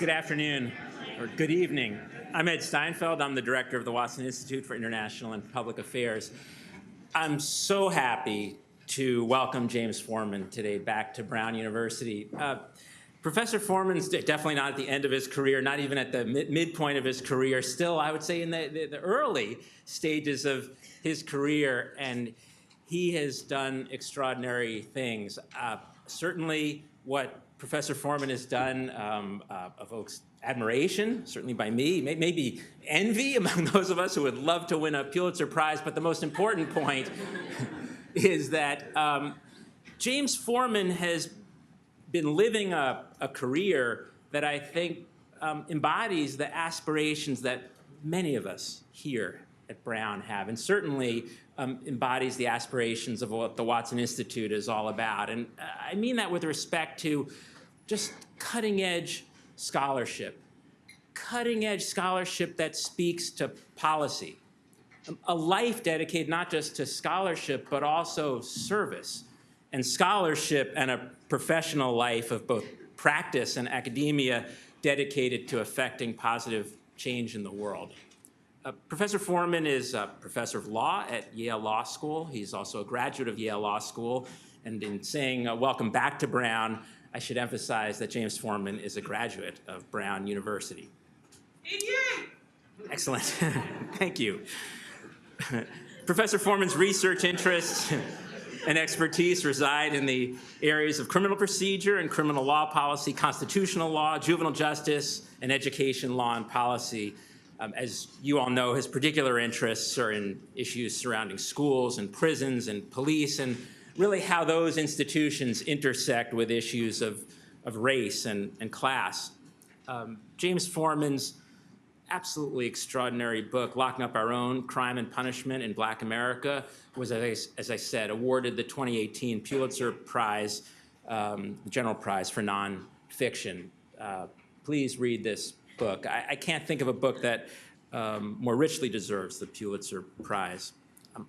Good afternoon, or good evening. I'm Ed Steinfeld. I'm the director of the Watson Institute for International and Public Affairs. I'm so happy to welcome James Forman today back to Brown University. Professor Forman's definitely not at the end of his career, not even at the midpoint of his career, still, I would say, in the early stages of his career, and he has done extraordinary things. Certainly, what Professor Forman has done evokes admiration, certainly by me, maybe envy among those of us who would love to win a Pulitzer Prize, but the most important point is that James Forman has been living a career that I think embodies the aspirations that many of us here at Brown have, and certainly embodies the aspirations of what the Watson Institute is all about. And I mean that with respect to just cutting-edge scholarship that speaks to policy, a life dedicated not just to scholarship, but also service, and scholarship and a professional life of both practice and academia dedicated to effecting positive change in the world. Professor Forman is a professor of law at Yale Law School. He's also a graduate of Yale Law School. And in saying welcome back to Brown, I should emphasize that James Forman is a graduate of Brown University. Excellent. Thank you. Professor Forman's research interests and expertise reside in the areas of criminal procedure and criminal law policy, constitutional law, juvenile justice, and education law and policy. As you all know, his particular interests are in issues surrounding schools and prisons and police, and really how those institutions intersect with issues of race and class. James Forman's absolutely extraordinary book, Locking Up Our Own, Crime and Punishment in Black America, was, as I said, awarded the 2018 Pulitzer Prize, General Prize for Nonfiction. Please read this book. I can't think of a book that more richly deserves the Pulitzer Prize.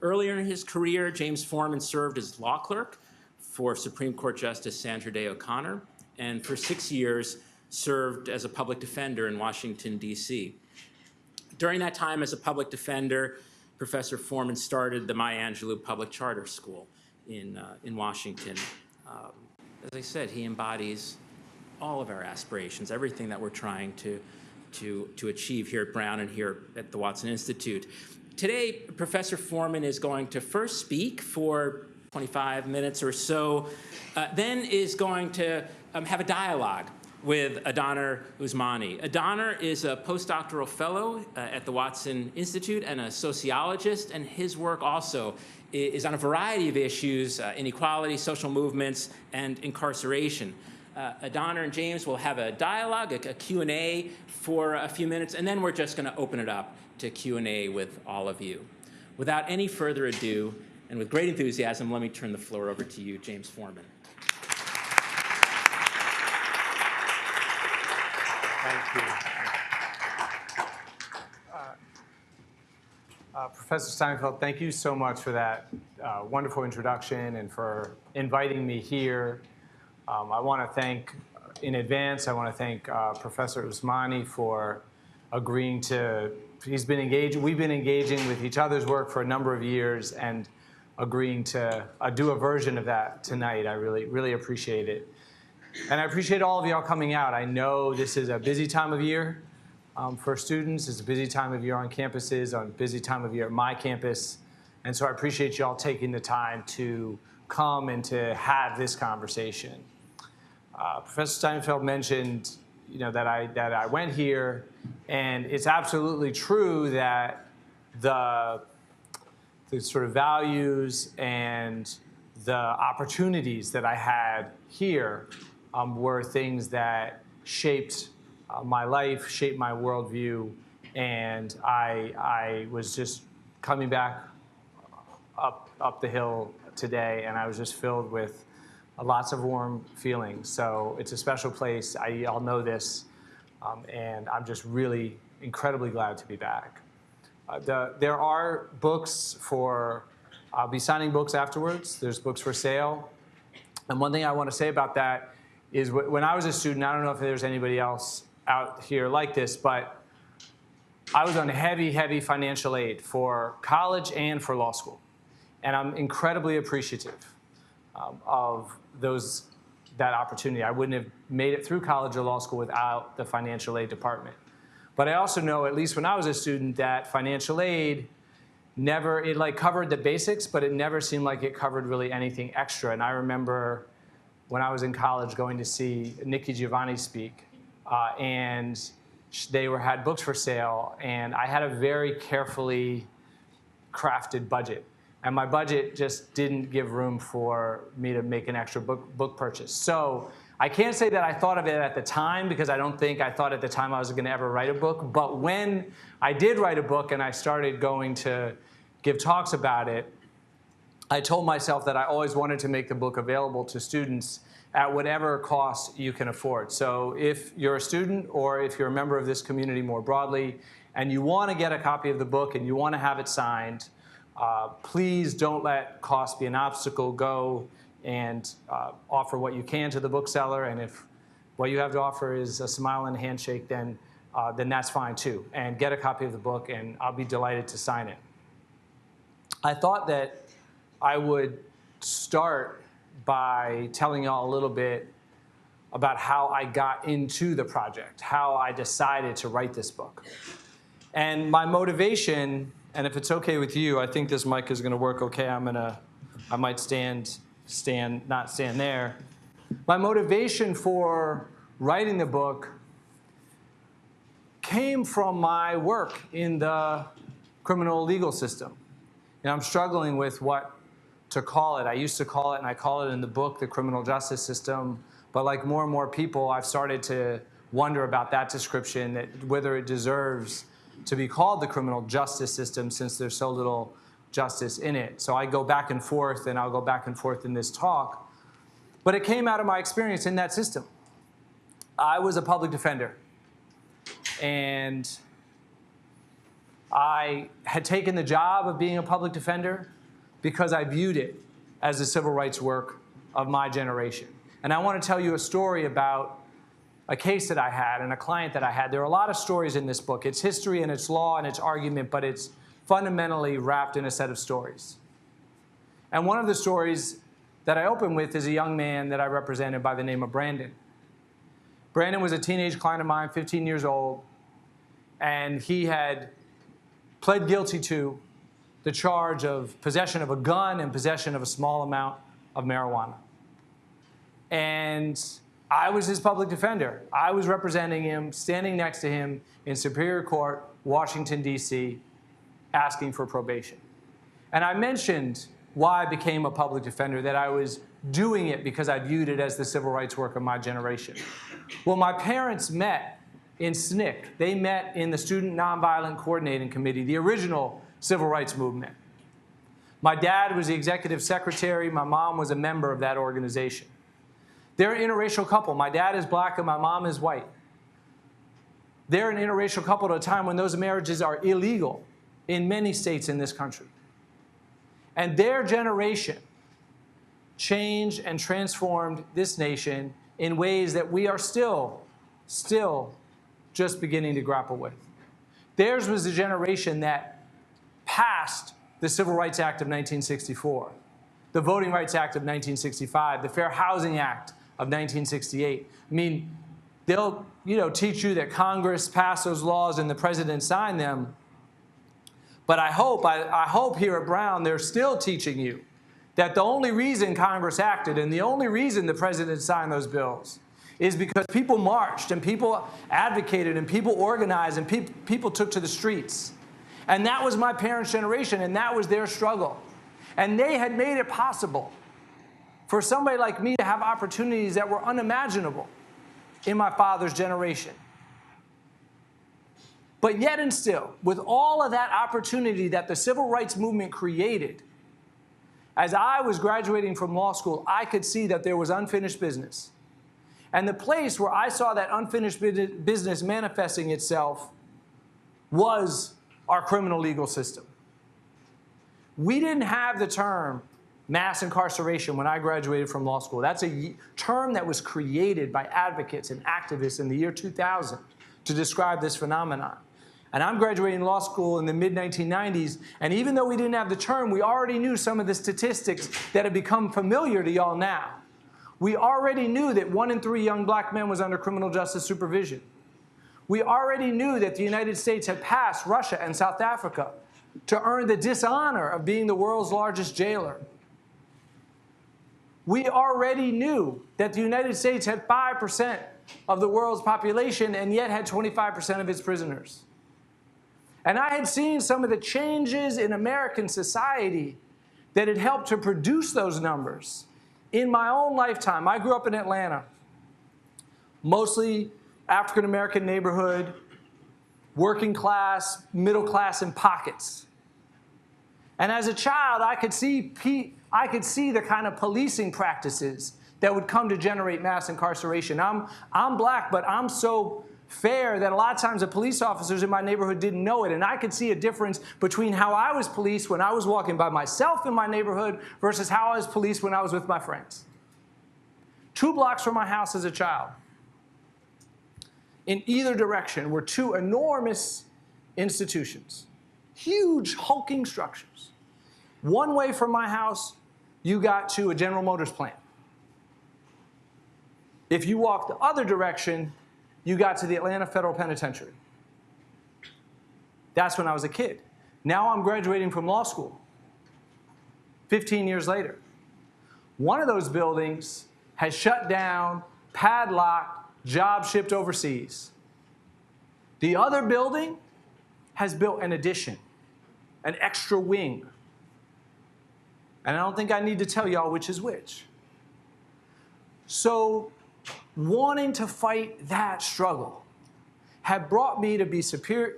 Earlier in his career, James Forman served as law clerk for Supreme Court Justice Sandra Day O'Connor, and for 6 years served as a public defender in Washington, D.C. During that time as a public defender, Professor Forman started the Maya Angelou Public Charter School in Washington. As I said, he embodies all of our aspirations, everything that we're trying to achieve here at Brown and here at the Watson Institute. Today, Professor Forman is going to first speak for 25 minutes or so, then is going to have a dialogue with Adaner Usmani. Adaner is a postdoctoral fellow at the Watson Institute and a sociologist, and his work also is on a variety of issues, inequality, social movements, and incarceration. Adaner and James will have a dialogue, a Q&A for a few minutes, and then we're just going to open it up to Q&A with all of you. Without any further ado, and with great enthusiasm, let me turn the floor over to you, James Forman. Thank you. Professor Steinfeld, thank you so much for that wonderful introduction and for inviting me here. I want to thank, in advance, I want to thank Professor Usmani for agreeing to, we've been engaging with each other's work for a number of years, and agreeing to do a version of that tonight. I really appreciate it. And I appreciate all of y'all coming out. I know this is a busy time of year for students. It's a busy time of year on campuses, a busy time of year at my campus. And so I appreciate y'all taking the time to come and to have this conversation. Professor Steinfeld mentioned, that I went here, and it's absolutely true that the sort of values and the opportunities that I had here were things that shaped my life, shaped my worldview, and I was just coming back up the hill today, and I was just filled with lots of warm feelings. So it's a special place. Y'all know this, and I'm just really incredibly glad to be back. There are books I'll be signing books afterwards. There's books for sale. And one thing I want to say about that is when I was a student, I don't know if there's anybody else out here like this, but I was on heavy, heavy financial aid for college and for law school. And I'm incredibly appreciative of that opportunity. I wouldn't have made it through college or law school without the financial aid department. But I also know, at least when I was a student, that financial aid it like covered the basics, but it never seemed like it covered really anything extra. And I remember when I was in college going to see Nikki Giovanni speak, and they had books for sale, and I had a very carefully crafted budget. And my budget just didn't give room for me to make an extra book purchase. So I can't say that I thought of it at the time, because I don't think I thought at the time I was going to ever write a book. But when I did write a book and I started going to give talks about it, I told myself that I always wanted to make the book available to students at whatever cost you can afford. So if you're a student, or if you're a member of this community more broadly, and you want to get a copy of the book and you want to have it signed, please don't let cost be an obstacle. Go and offer what you can to the bookseller. And if what you have to offer is a smile and a handshake, then that's fine too. And get a copy of the book, and I'll be delighted to sign it. I thought that I would start by telling y'all a little bit about how I got into the project, how I decided to write this book. And my motivation, and if it's okay with you, I think this mic is going to work okay. I might not stand there. My motivation for writing the book came from my work in the criminal legal system. And I'm struggling with what to call it. I used to call it, and I call it in the book, the criminal justice system. But like more and more people, I've started to wonder about that description, that whether it deserves to be called the criminal justice system, since there's so little justice in it. So I go back and forth, and I'll go back and forth in this talk. But it came out of my experience in that system. I was a public defender, and I had taken the job of being a public defender because I viewed it as the civil rights work of my generation. And I want to tell you a story about a case that I had and a client that I had. There are a lot of stories in this book. It's history and it's law and it's argument, but it's fundamentally wrapped in a set of stories. And one of the stories that I open with is a young man that I represented by the name of Brandon. Brandon was a teenage client of mine, 15 years old, and he had pled guilty to the charge of possession of a gun and possession of a small amount of marijuana. And I was his public defender. I was representing him, standing next to him in Superior Court, Washington, D.C., asking for probation. And I mentioned why I became a public defender, that I was doing it because I viewed it as the civil rights work of my generation. Well, my parents met in SNCC. They met in the Student Nonviolent Coordinating Committee, the original civil rights movement. My dad was the executive secretary. My mom was a member of that organization. They're an interracial couple. My dad is black and my mom is white. They're an interracial couple at a time when those marriages are illegal in many states in this country. And their generation changed and transformed this nation in ways that we are still just beginning to grapple with. Theirs was the generation that passed the Civil Rights Act of 1964, the Voting Rights Act of 1965, the Fair Housing Act of 1968. I mean, they'll teach you that Congress passed those laws and the president signed them. But I hope here at Brown they're still teaching you that the only reason Congress acted and the only reason the president signed those bills is because people marched and people advocated and people organized and people took to the streets. And that was my parents' generation, and that was their struggle. And they had made it possible for somebody like me to have opportunities that were unimaginable in my father's generation. But yet and still, with all of that opportunity that the civil rights movement created, as I was graduating from law school, I could see that there was unfinished business. And the place where I saw that unfinished business manifesting itself was our criminal legal system. We didn't have the term mass incarceration when I graduated from law school. That's a term that was created by advocates and activists in the year 2000 to describe this phenomenon. And I'm graduating law school in the mid-1990s, and even though we didn't have the term, we already knew some of the statistics that have become familiar to y'all now. We already knew that 1 in 3 young black men was under criminal justice supervision. We already knew that the United States had passed Russia and South Africa to earn the dishonor of being the world's largest jailer. We already knew that the United States had 5% of the world's population and yet had 25% of its prisoners. And I had seen some of the changes in American society that had helped to produce those numbers in my own lifetime. I grew up in Atlanta, mostly African-American neighborhood, working class, middle class in pockets. And as a child, I could see the kind of policing practices that would come to generate mass incarceration. I'm black, but I'm so fair that a lot of times the police officers in my neighborhood didn't know it. And I could see a difference between how I was policed when I was walking by myself in my neighborhood versus how I was policed when I was with my friends. 2 blocks from my house as a child, in either direction, were 2 enormous institutions, huge hulking structures. One way from my house, you got to a General Motors plant. If you walked the other direction, you got to the Atlanta Federal Penitentiary. That's when I was a kid. Now I'm graduating from law school, 15 years later. One of those buildings has shut down, padlocked, jobs shipped overseas. The other building has built an addition, an extra wing. And I don't think I need to tell y'all which is which. So wanting to fight that struggle had brought me to be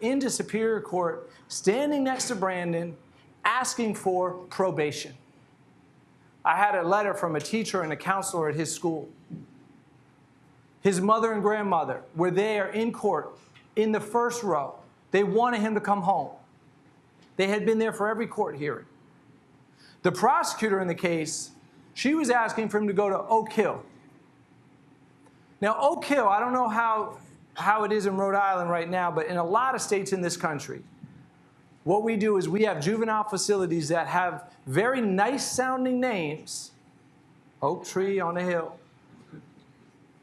into Superior Court, standing next to Brandon, asking for probation. I had a letter from a teacher and a counselor at his school. His mother and grandmother were there in court in the first row. They wanted him to come home. They had been there for every court hearing. The prosecutor in the case, she was asking for him to go to Oak Hill. Now, Oak Hill, I don't know how it is in Rhode Island right now, but in a lot of states in this country, what we do is we have juvenile facilities that have very nice sounding names, Oak Tree on a hill,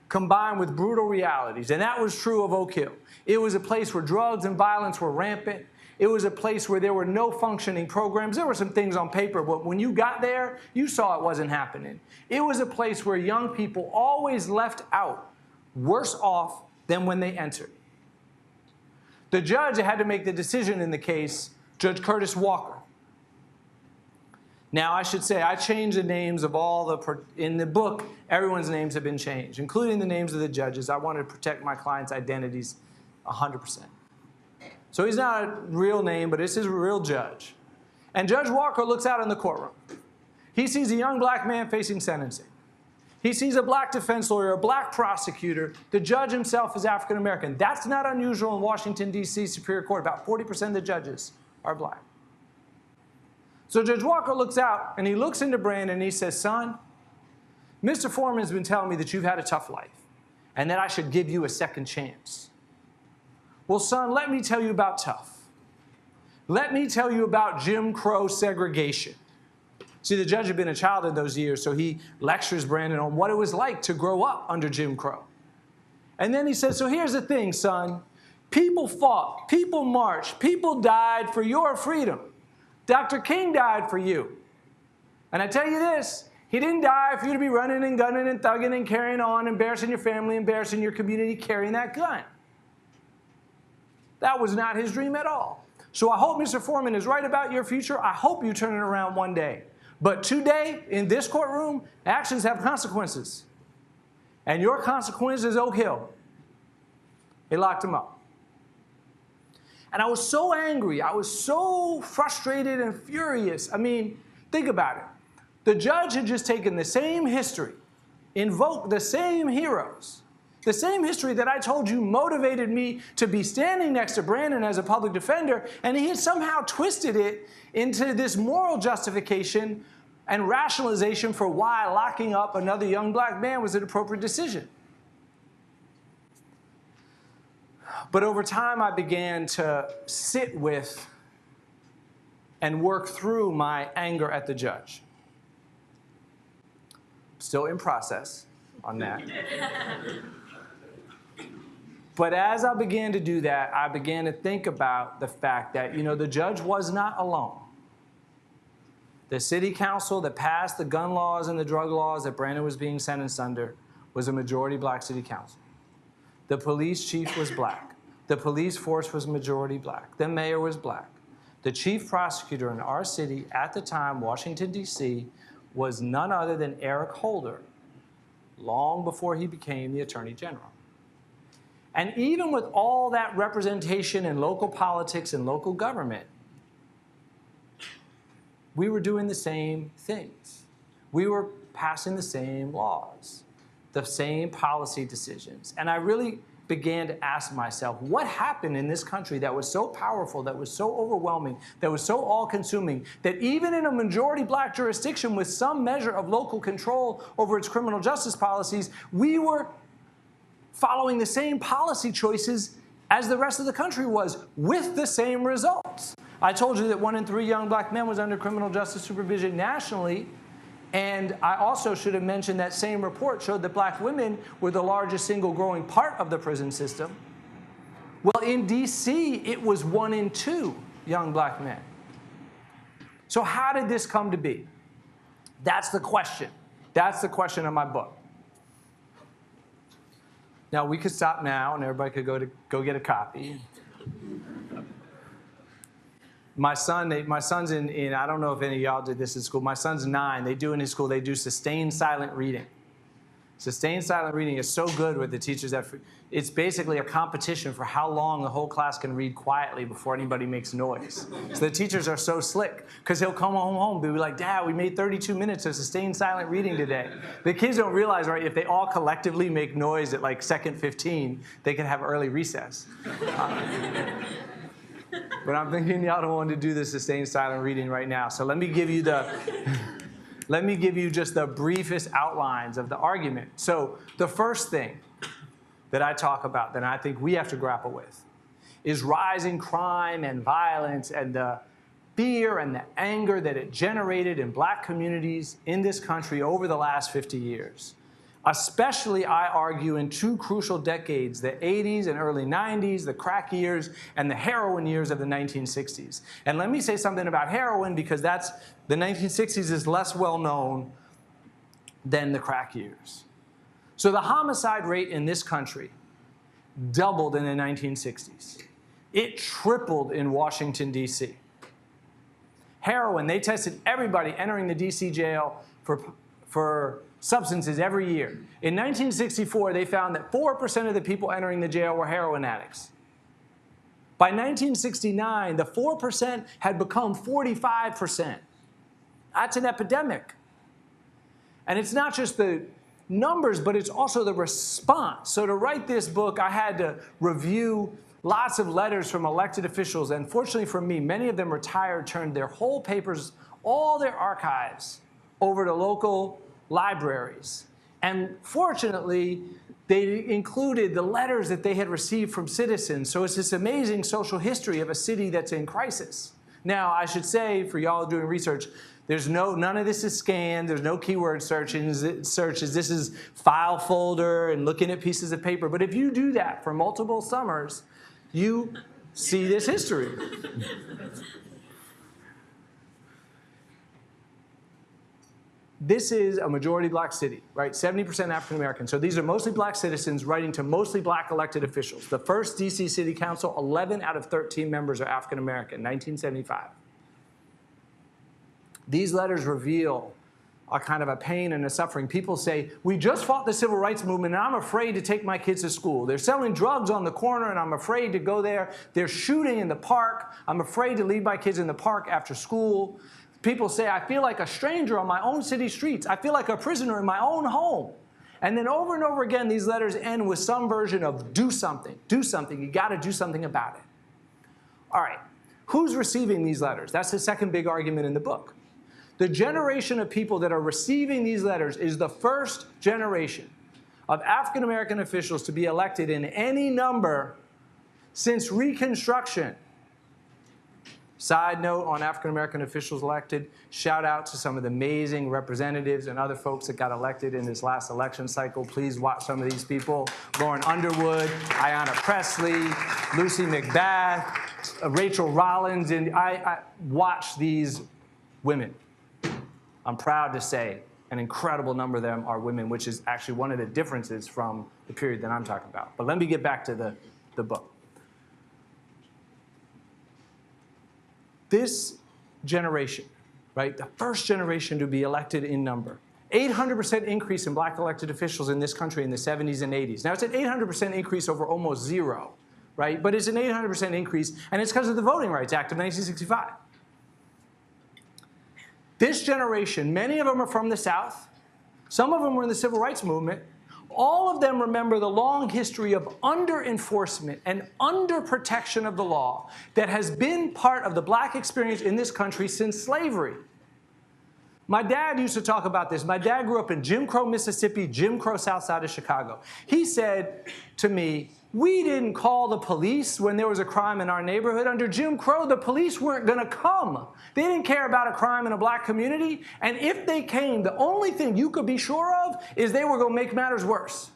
combined with brutal realities. And that was true of Oak Hill. It was a place where drugs and violence were rampant. It was a place where there were no functioning programs. There were some things on paper, but when you got there, you saw it wasn't happening. It was a place where young people always left out worse off than when they entered. The judge that had to make the decision in the case, Judge Curtis Walker. Now, I should say, I changed the names of in the book, everyone's names have been changed, including the names of the judges. I wanted to protect my clients' identities 100%. So he's not a real name, but it's his real judge. And Judge Walker looks out in the courtroom. He sees a young black man facing sentencing. He sees a black defense lawyer, a black prosecutor. The judge himself is African American. That's not unusual in Washington, D.C. Superior Court. About 40% of the judges are black. So Judge Walker looks out, and he looks into Brandon, and he says, son, Mr. Forman has been telling me that you've had a tough life and that I should give you a second chance. Well, son, let me tell you about tough. Let me tell you about Jim Crow segregation. See, the judge had been a child in those years, so he lectures Brandon on what it was like to grow up under Jim Crow. And then he says, so here's the thing, son. People fought, people marched, people died for your freedom. Dr. King died for you. And I tell you this, he didn't die for you to be running and gunning and thugging and carrying on, embarrassing your family, embarrassing your community, carrying that gun. That was not his dream at all. So I hope Mr. Forman is right about your future. I hope you turn it around one day. But today, in this courtroom, actions have consequences. And your consequence is Oak Hill. They locked him up. And I was so angry. I was so frustrated and furious. I mean, think about it. The judge had just taken the same history, invoked the same heroes, the same history that I told you motivated me to be standing next to Brandon as a public defender, and he had somehow twisted it into this moral justification and rationalization for why locking up another young black man was an appropriate decision. But over time, I began to sit with and work through my anger at the judge. Still in process on that. But as I began to do that, I began to think about the fact that, the judge was not alone. The city council that passed the gun laws and the drug laws that Brandon was being sentenced under was a majority black city council. The police chief was black. The police force was majority black. The mayor was black. The chief prosecutor in our city at the time, Washington, D.C., was none other than Eric Holder, long before he became the Attorney General. And even with all that representation in local politics and local government, we were doing the same things. We were passing the same laws, the same policy decisions. And I really began to ask myself, what happened in this country that was so powerful, that was so overwhelming, that was so all-consuming, that even in a majority black jurisdiction with some measure of local control over its criminal justice policies, we were following the same policy choices as the rest of the country was, with the same results. I told you that 1 in 3 young black men was under criminal justice supervision nationally, and I also should have mentioned that same report showed that black women were the largest single growing part of the prison system. Well, in D.C., it was 1 in 2 young black men. So how did this come to be? That's the question. That's the question of my book. Now, we could stop now, and everybody could go get a copy. My son's in, I don't know if any of y'all did this in school. My son's 9. They do in his school, they do sustained silent reading. Sustained silent reading is so good with the teachers that it's basically a competition for how long the whole class can read quietly before anybody makes noise. So the teachers are so slick, because he'll come home and be like, Dad, we made 32 minutes of sustained silent reading today. The kids don't realize, right, if they all collectively make noise at like second 15, they can have early recess. But I'm thinking y'all don't want to do the sustained silent reading right now. So let me give you just the briefest outlines of the argument. So the first thing that I talk about that I think we have to grapple with is rising crime and violence and the fear and the anger that it generated in black communities in this country over the last 50 years. Especially, I argue, in 2 crucial decades, the 80s and early 90s, the crack years, and the heroin years of the 1960s. And let me say something about heroin, because the 1960s is less well known than the crack years. So the homicide rate in this country doubled in the 1960s. It tripled in Washington, D.C. Heroin, they tested everybody entering the D.C. jail for substances every year. In 1964, they found that 4% of the people entering the jail were heroin addicts. By 1969, the 4% had become 45%. That's an epidemic. And it's not just the numbers, but it's also the response. So to write this book, I had to review lots of letters from elected officials, and fortunately for me, many of them retired, turned their whole papers, all their archives, over to local libraries. And fortunately, they included the letters that they had received from citizens. So it's this amazing social history of a city that's in crisis. Now, I should say, for y'all doing research, none of this is scanned. There's no keyword searches. This is file folder and looking at pieces of paper. But if you do that for multiple summers, you see this history. This is a majority black city, right? 70% African American. So these are mostly black citizens writing to mostly black elected officials. The first DC City Council, 11 out of 13 members are African American, 1975. These letters reveal a kind of a pain and a suffering. People say, we just fought the civil rights movement and I'm afraid to take my kids to school. They're selling drugs on the corner and I'm afraid to go there. They're shooting in the park. I'm afraid to leave my kids in the park after school. People say, I feel like a stranger on my own city streets. I feel like a prisoner in my own home. And then over and over again, these letters end with some version of do something, do something. You got to do something about it. All right, who's receiving these letters? That's the second big argument in the book. The generation of people that are receiving these letters is the first generation of African American officials to be elected in any number since Reconstruction. Side note on African-American officials elected, shout out to some of the amazing representatives and other folks that got elected in this last election cycle. Please watch some of these people. Lauren Underwood, Ayanna Pressley, Lucy McBath, Rachel Rollins, and I watch these women. I'm proud to say an incredible number of them are women, which is actually one of the differences from the period that I'm talking about. But let me get back to the book. This generation, right, the first generation to be elected in number, 800% increase in black elected officials in this country in the 70s and 80s. Now, it's an 800% increase over almost zero, right? But it's an 800% increase, and it's because of the Voting Rights Act of 1965. This generation, many of them are from the South. Some of them were in the Civil Rights Movement. All of them remember the long history of under-enforcement and under-protection of the law that has been part of the black experience in this country since slavery. My dad used to talk about this. My dad grew up in Jim Crow, Mississippi, Jim Crow, south side of Chicago. He said to me, we didn't call the police when there was a crime in our neighborhood. Under Jim Crow, the police weren't going to come. They didn't care about a crime in a black community. And if they came, the only thing you could be sure of is they were going to make matters worse.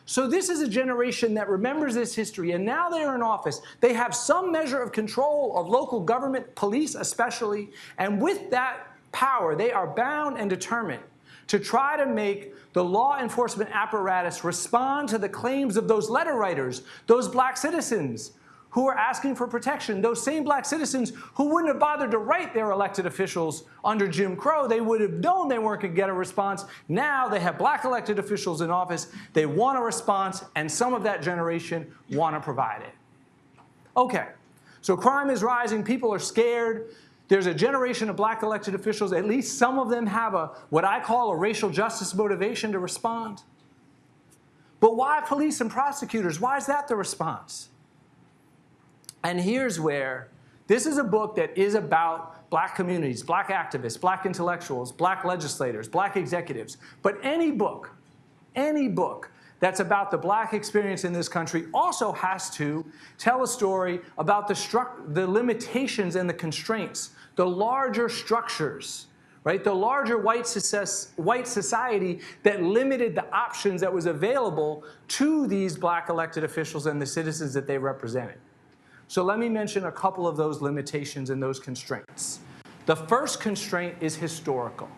So this is a generation that remembers this history, and now they are in office. They have some measure of control of local government, police especially, and with that power, they are bound and determined to try to make the law enforcement apparatus respond to the claims of those letter writers, those black citizens who are asking for protection, those same black citizens who wouldn't have bothered to write their elected officials under Jim Crow. They would have known they weren't going to get a response. Now they have black elected officials in office. They want a response, and some of that generation want to provide it. Okay, so crime is rising. People are scared. There's a generation of black elected officials, at least some of them have what I call a racial justice motivation to respond. But why police and prosecutors? Why is that the response? And here's where, this is a book that is about black communities, black activists, black intellectuals, black legislators, black executives. But any book that's about the black experience in this country also has to tell a story about the limitations and the constraints, the larger structures, right? The larger white society that limited the options that was available to these black elected officials and the citizens that they represented. So let me mention a couple of those limitations and those constraints. The first constraint is historical.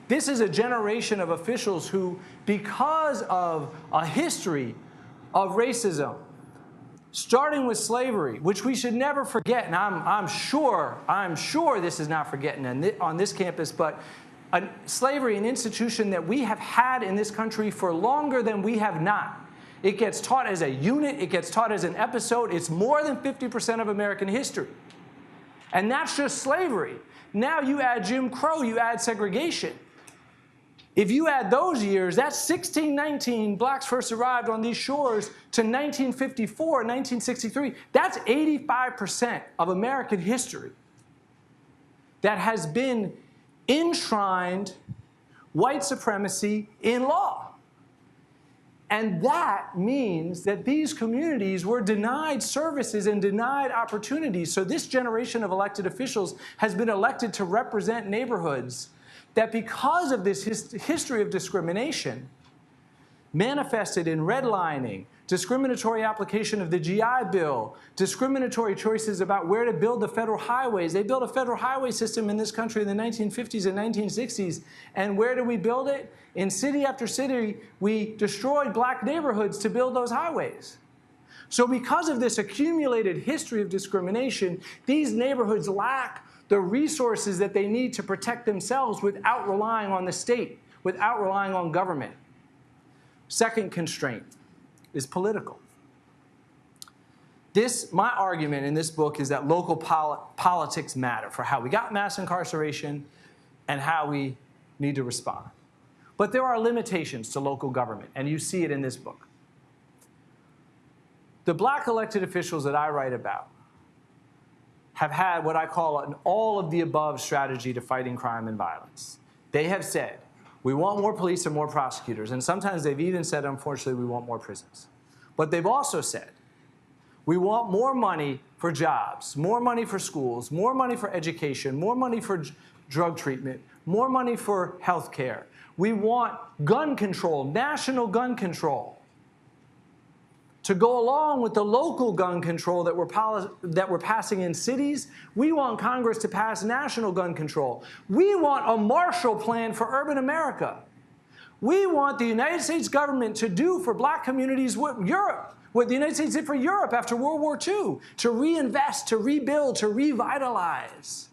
This is a generation of officials who, because of a history of racism, starting with slavery, which we should never forget, and I'm sure this is not forgotten on this campus, but slavery, an institution that we have had in this country for longer than we have not. It gets taught as a unit. It gets taught as an episode. It's more than 50% of American history. And that's just slavery. Now you add Jim Crow, you add segregation. If you add those years, that's 1619, blacks first arrived on these shores, to 1954, 1963. That's 85% of American history that has been enshrined white supremacy in law. And that means that these communities were denied services and denied opportunities. So this generation of elected officials has been elected to represent neighborhoods that, because of this history of discrimination, manifested in redlining, discriminatory application of the GI Bill, discriminatory choices about where to build the federal highways. They built a federal highway system in this country in the 1950s and 1960s. And where do we build it? In city after city, we destroyed black neighborhoods to build those highways. So because of this accumulated history of discrimination, these neighborhoods lack the resources that they need to protect themselves without relying on the state, without relying on government. Second constraint is political. My argument in this book is that local politics matter for how we got mass incarceration and how we need to respond. But there are limitations to local government, and you see it in this book. The black elected officials that I write about have had what I call an all-of-the-above strategy to fighting crime and violence. They have said, we want more police and more prosecutors, and sometimes they've even said, unfortunately, we want more prisons. But they've also said, We want more money for jobs, more money for schools, more money for education, more money for drug treatment, more money for health care. We want gun control, national gun control, to go along with the local gun control that we're passing in cities. We want Congress to pass national gun control. We want a Marshall Plan for urban America. We want the United States government to do for black communities what the United States did for Europe after World War II, to reinvest, to rebuild, to revitalize.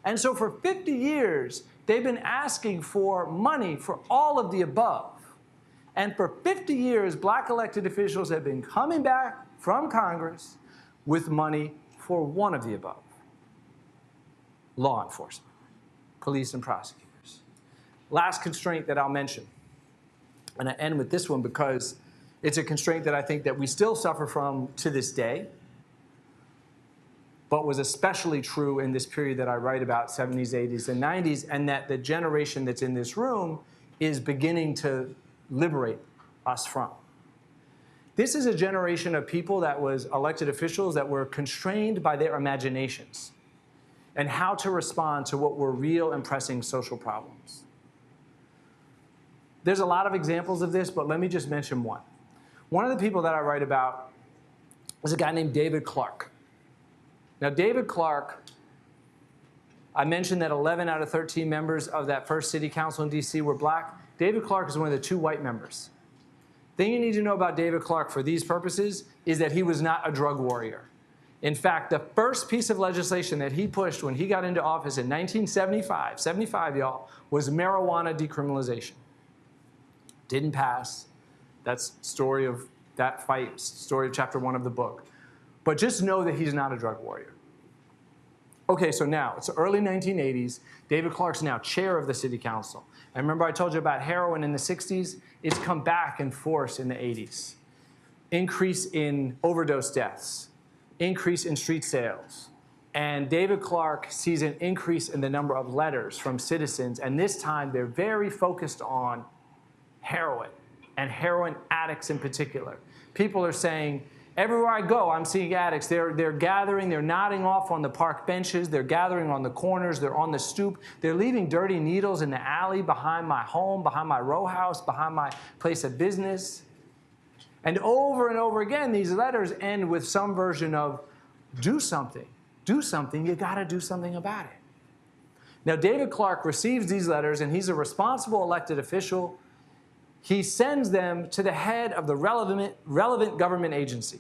And so for 50 years, they've been asking for money for all of the above. And for 50 years, black elected officials have been coming back from Congress with money for one of the above: law enforcement, police and prosecutors. Last constraint that I'll mention, and I end with this one because it's a constraint that I think that we still suffer from to this day, but was especially true in this period that I write about, 70s, 80s, and 90s, and that the generation that's in this room is beginning to liberate us from. This is a generation of people that was elected officials that were constrained by their imaginations and how to respond to what were real and pressing social problems. There's a lot of examples of this, but let me just mention one. One of the people that I write about is a guy named David Clark. Now, David Clark, I mentioned that 11 out of 13 members of that first city council in DC were black. David Clark is one of the 2 white members. The thing you need to know about David Clark for these purposes is that he was not a drug warrior. In fact, the first piece of legislation that he pushed when he got into office in 1975, 75 y'all, was marijuana decriminalization. Didn't pass. That's story of that fight, story of chapter 1 of the book. But just know that he's not a drug warrior. Okay, so now, it's the early 1980s. David Clark's now chair of the city council. And remember I told you about heroin in the 60s? It's come back in force in the 80s. Increase in overdose deaths, increase in street sales. And David Clark sees an increase in the number of letters from citizens, and this time they're very focused on heroin, and heroin addicts in particular. People are saying, everywhere I go, I'm seeing addicts. They're gathering, they're nodding off on the park benches, they're gathering on the corners, they're on the stoop, they're leaving dirty needles in the alley behind my home, behind my row house, behind my place of business. And over again, these letters end with some version of, do something, you gotta do something about it. Now, David Clark receives these letters, and he's a responsible elected official. He sends them to the head of the relevant government agency.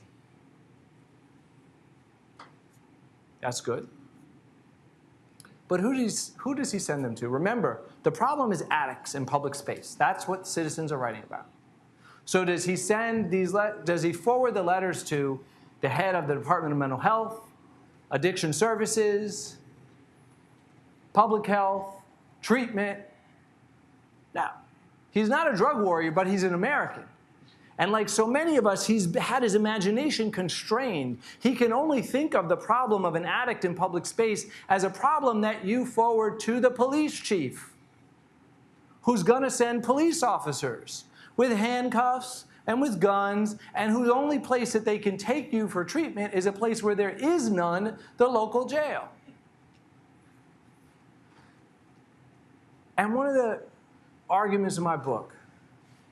That's good. But who does he send them to? Remember, the problem is addicts in public space. That's what citizens are writing about. So does he forward the letters to the head of the Department of Mental Health, Addiction Services, Public Health, Treatment? Now, he's not a drug warrior, but he's an American. And like so many of us, he's had his imagination constrained. He can only think of the problem of an addict in public space as a problem that you forward to the police chief, who's gonna send police officers with handcuffs and with guns, and whose only place that they can take you for treatment is a place where there is none, the local jail. And one of the arguments in my book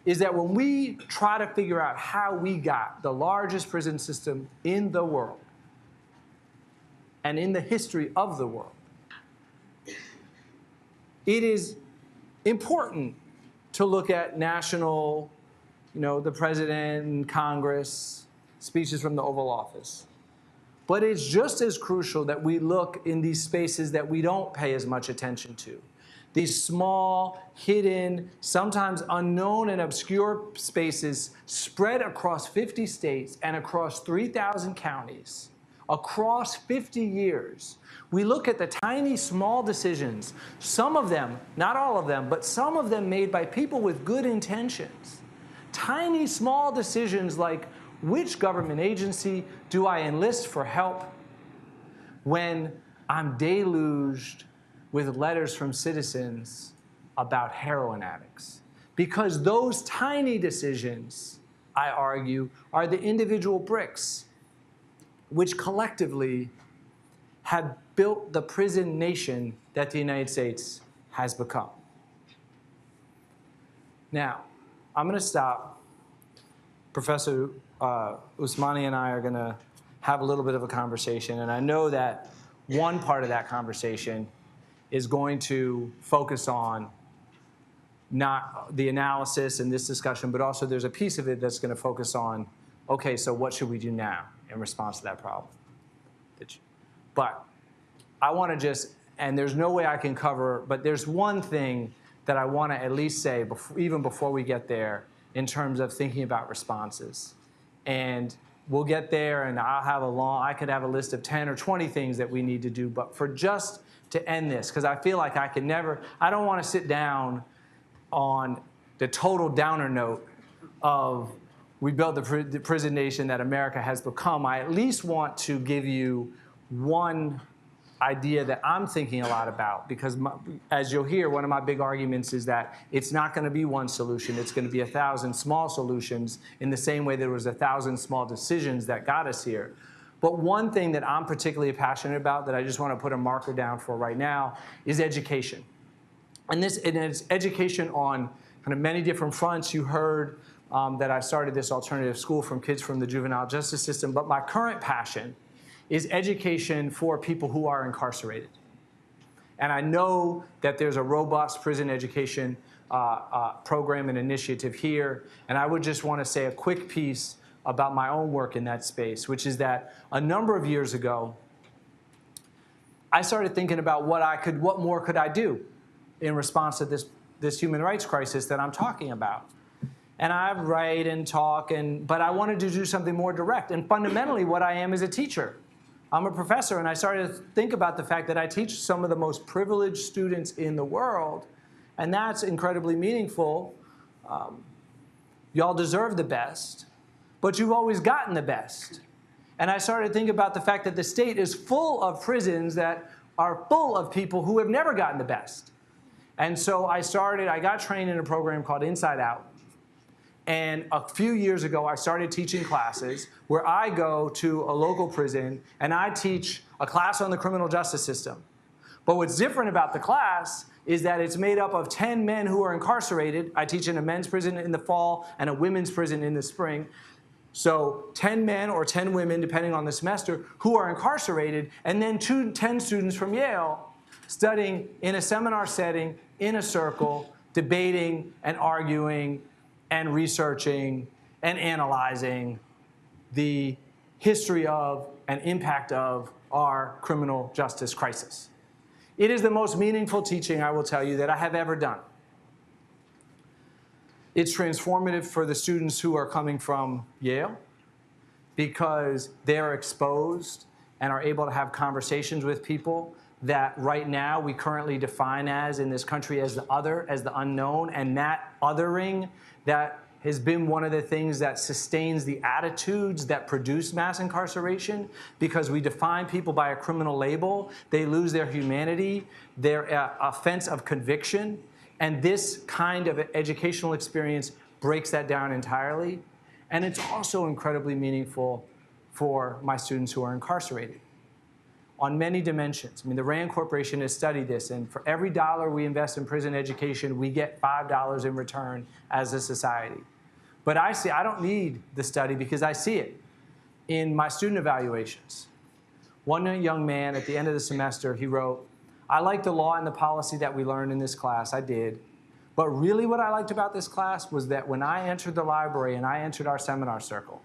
is that when we try to figure out how we got the largest prison system in the world and in the history of the world, it is important to look at national, the president and Congress, speeches from the Oval Office. But it's just as crucial that we look in these spaces that we don't pay as much attention to. These small, hidden, sometimes unknown and obscure spaces spread across 50 states and across 3,000 counties, across 50 years. We look at the tiny, small decisions, some of them, not all of them, but some of them made by people with good intentions. Tiny, small decisions like, which government agency do I enlist for help when I'm deluged with letters from citizens about heroin addicts? Because those tiny decisions, I argue, are the individual bricks which collectively have built the prison nation that the United States has become. Now, I'm going to stop. Professor Usmani and I are going to have a little bit of a conversation, and I know that one part of that conversation is going to focus on not the analysis in this discussion, but also there's a piece of it that's going to focus on, okay, so what should we do now in response to that problem? But I want to just, and there's no way I can cover, but there's one thing that I want to at least say, even before we get there, in terms of thinking about responses. And we'll get there, and I could have a list of 10 or 20 things that we need to do, but for just to end this, because I feel like I don't want to sit down on the total downer note of we built the prison nation that America has become. I at least want to give you one idea that I'm thinking a lot about, because as you'll hear, one of my big arguments is that it's not going to be one solution. It's going to be 1,000 small solutions in the same way there was 1,000 small decisions that got us here. But one thing that I'm particularly passionate about that I just want to put a marker down for right now is education. And it's education on kind of many different fronts. You heard that I started this alternative school from kids from the juvenile justice system, but my current passion is education for people who are incarcerated. And I know that there's a robust prison education program and initiative here, and I would just want to say a quick piece about my own work in that space, which is that a number of years ago, I started thinking about what more could I do in response to this human rights crisis that I'm talking about. And I write and talk, but I wanted to do something more direct. And fundamentally, what I am is a teacher. I'm a professor, and I started to think about the fact that I teach some of the most privileged students in the world, and that's incredibly meaningful. Y'all deserve the best, but you've always gotten the best. And I started to think about the fact that the state is full of prisons that are full of people who have never gotten the best. And so I got trained in a program called Inside Out. And a few years ago, I started teaching classes where I go to a local prison and I teach a class on the criminal justice system. But what's different about the class is that it's made up of 10 men who are incarcerated. I teach in a men's prison in the fall and a women's prison in the spring. So 10 men or 10 women, depending on the semester, who are incarcerated, and then 10 students from Yale studying in a seminar setting, in a circle, debating and arguing and researching and analyzing the history of and impact of our criminal justice crisis. It is the most meaningful teaching, I will tell you, that I have ever done. It's transformative for the students who are coming from Yale because they're exposed and are able to have conversations with people that right now we currently define as, in this country, as the other, as the unknown, and that othering that has been one of the things that sustains the attitudes that produce mass incarceration, because we define people by a criminal label. They lose their humanity, their offense of conviction, and this kind of educational experience breaks that down entirely. And it's also incredibly meaningful for my students who are incarcerated on many dimensions. I mean, the RAND Corporation has studied this, and for every dollar we invest in prison education, we get $5 in return as a society. But I don't need the study because I see it in my student evaluations. One young man at the end of the semester, he wrote, "I like the law and the policy that we learned in this class, I did. But really what I liked about this class was that when I entered the library and I entered our seminar circle,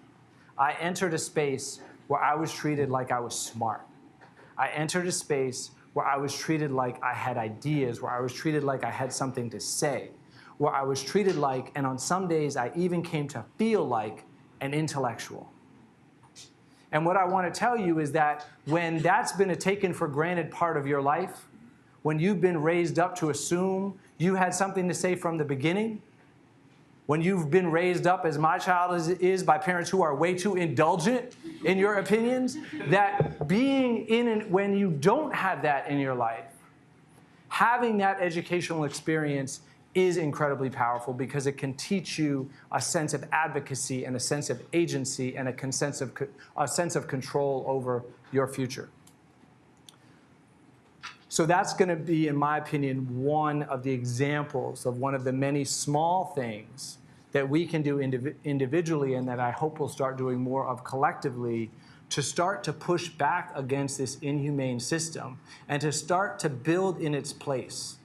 I entered a space where I was treated like I was smart. I entered a space where I was treated like I had ideas, where I was treated like I had something to say, where I was treated like, and on some days I even came to feel like, an intellectual." And what I want to tell you is that when that's been a taken for granted part of your life, when you've been raised up to assume you had something to say from the beginning, when you've been raised up, as my child is by parents who are way too indulgent in your opinions, that being when you don't have that in your life, having that educational experience is incredibly powerful because it can teach you a sense of advocacy and a sense of agency and a sense of control over your future. So that's going to be, in my opinion, one of the examples of one of the many small things that we can do individually and that I hope we'll start doing more of collectively to start to push back against this inhumane system and to start to build in its place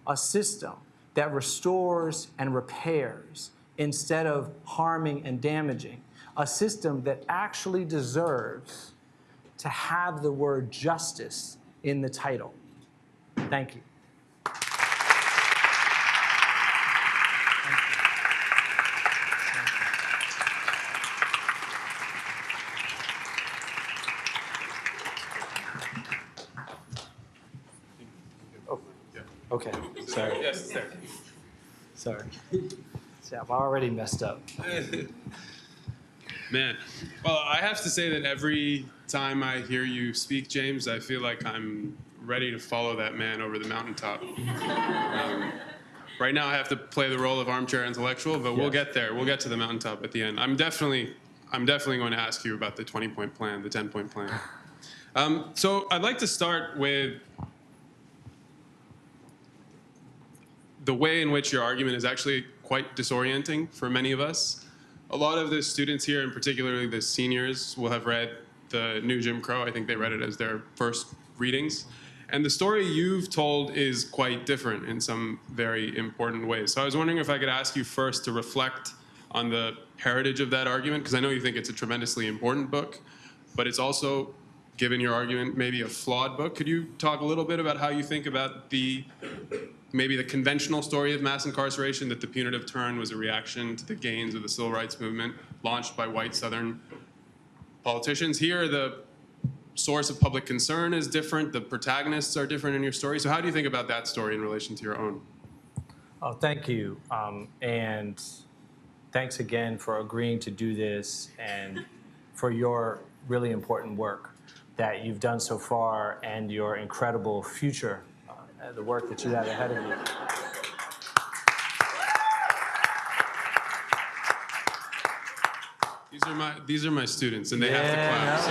a system that restores and repairs instead of harming and damaging, a system that actually deserves to have the word justice in the title. Thank you. Okay, sorry. Yes, sir. Sorry. See, I've already messed up. Man, well, I have to say that every time I hear you speak, James, I feel like I'm ready to follow that man over the mountaintop. Right now I have to play the role of armchair intellectual, but we'll get there. We'll get to the mountaintop at the end. I'm definitely going to ask you about the 20-point plan, the 10-point plan. So I'd like to start with the way in which your argument is actually quite disorienting for many of us. A lot of the students here, and particularly the seniors, will have read the New Jim Crow. I think they read it as their first readings. And the story you've told is quite different in some very important ways. So I was wondering if I could ask you first to reflect on the heritage of that argument, because I know you think it's a tremendously important book, but it's also, given your argument, maybe a flawed book. Could you talk a little bit about how you think about maybe the conventional story of mass incarceration, that the punitive turn was a reaction to the gains of the civil rights movement launched by white Southern politicians? Here, the source of public concern is different. The protagonists are different in your story. So how do you think about that story in relation to your own? Oh, thank you. And thanks again for agreeing to do this and for your really important work that you've done so far and your incredible future, the work that you have ahead of you. These are my students, and they have to clap. So.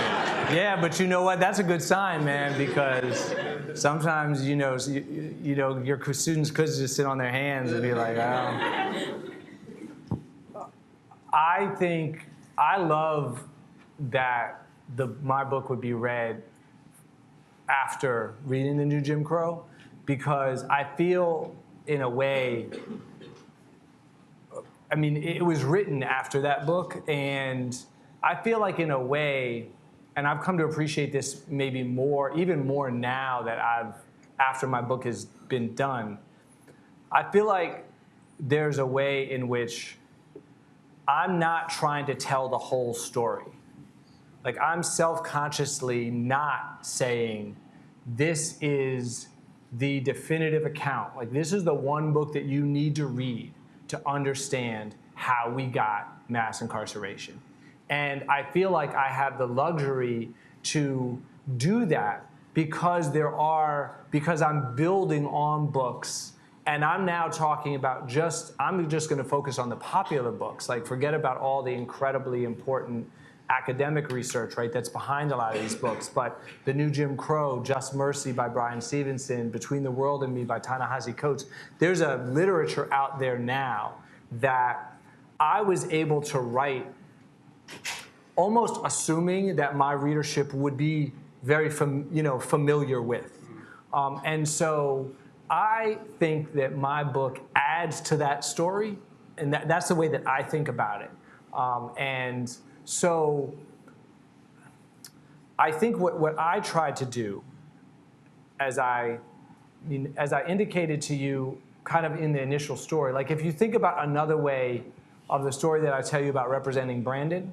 Yeah, but you know what? That's a good sign, man, because sometimes, your students could just sit on their hands and be like, oh. I love that my book would be read after reading the New Jim Crow, because I feel, in a way, it was written after that book, and I feel like, in a way, and I've come to appreciate this maybe even more now that after my book has been done, I feel like there's a way in which I'm not trying to tell the whole story. Like, I'm self-consciously not saying, this is the definitive account. Like, this is the one book that you need to read to understand how we got mass incarceration. And I feel like I have the luxury to do that because I'm building on books, and I'm now talking about I'm just gonna focus on the popular books. Like, forget about all the incredibly important academic research, right, that's behind a lot of these books. But The New Jim Crow, Just Mercy by Brian Stevenson, Between the World and Me by Ta-Nehisi Coates, there's a literature out there now that I was able to write almost assuming that my readership would be very familiar with. And so I think that my book adds to that story, and that's the way that I think about it. And so I think what I tried to do, as I indicated to you kind of in the initial story, like, if you think about another way of the story that I tell you about representing Brandon,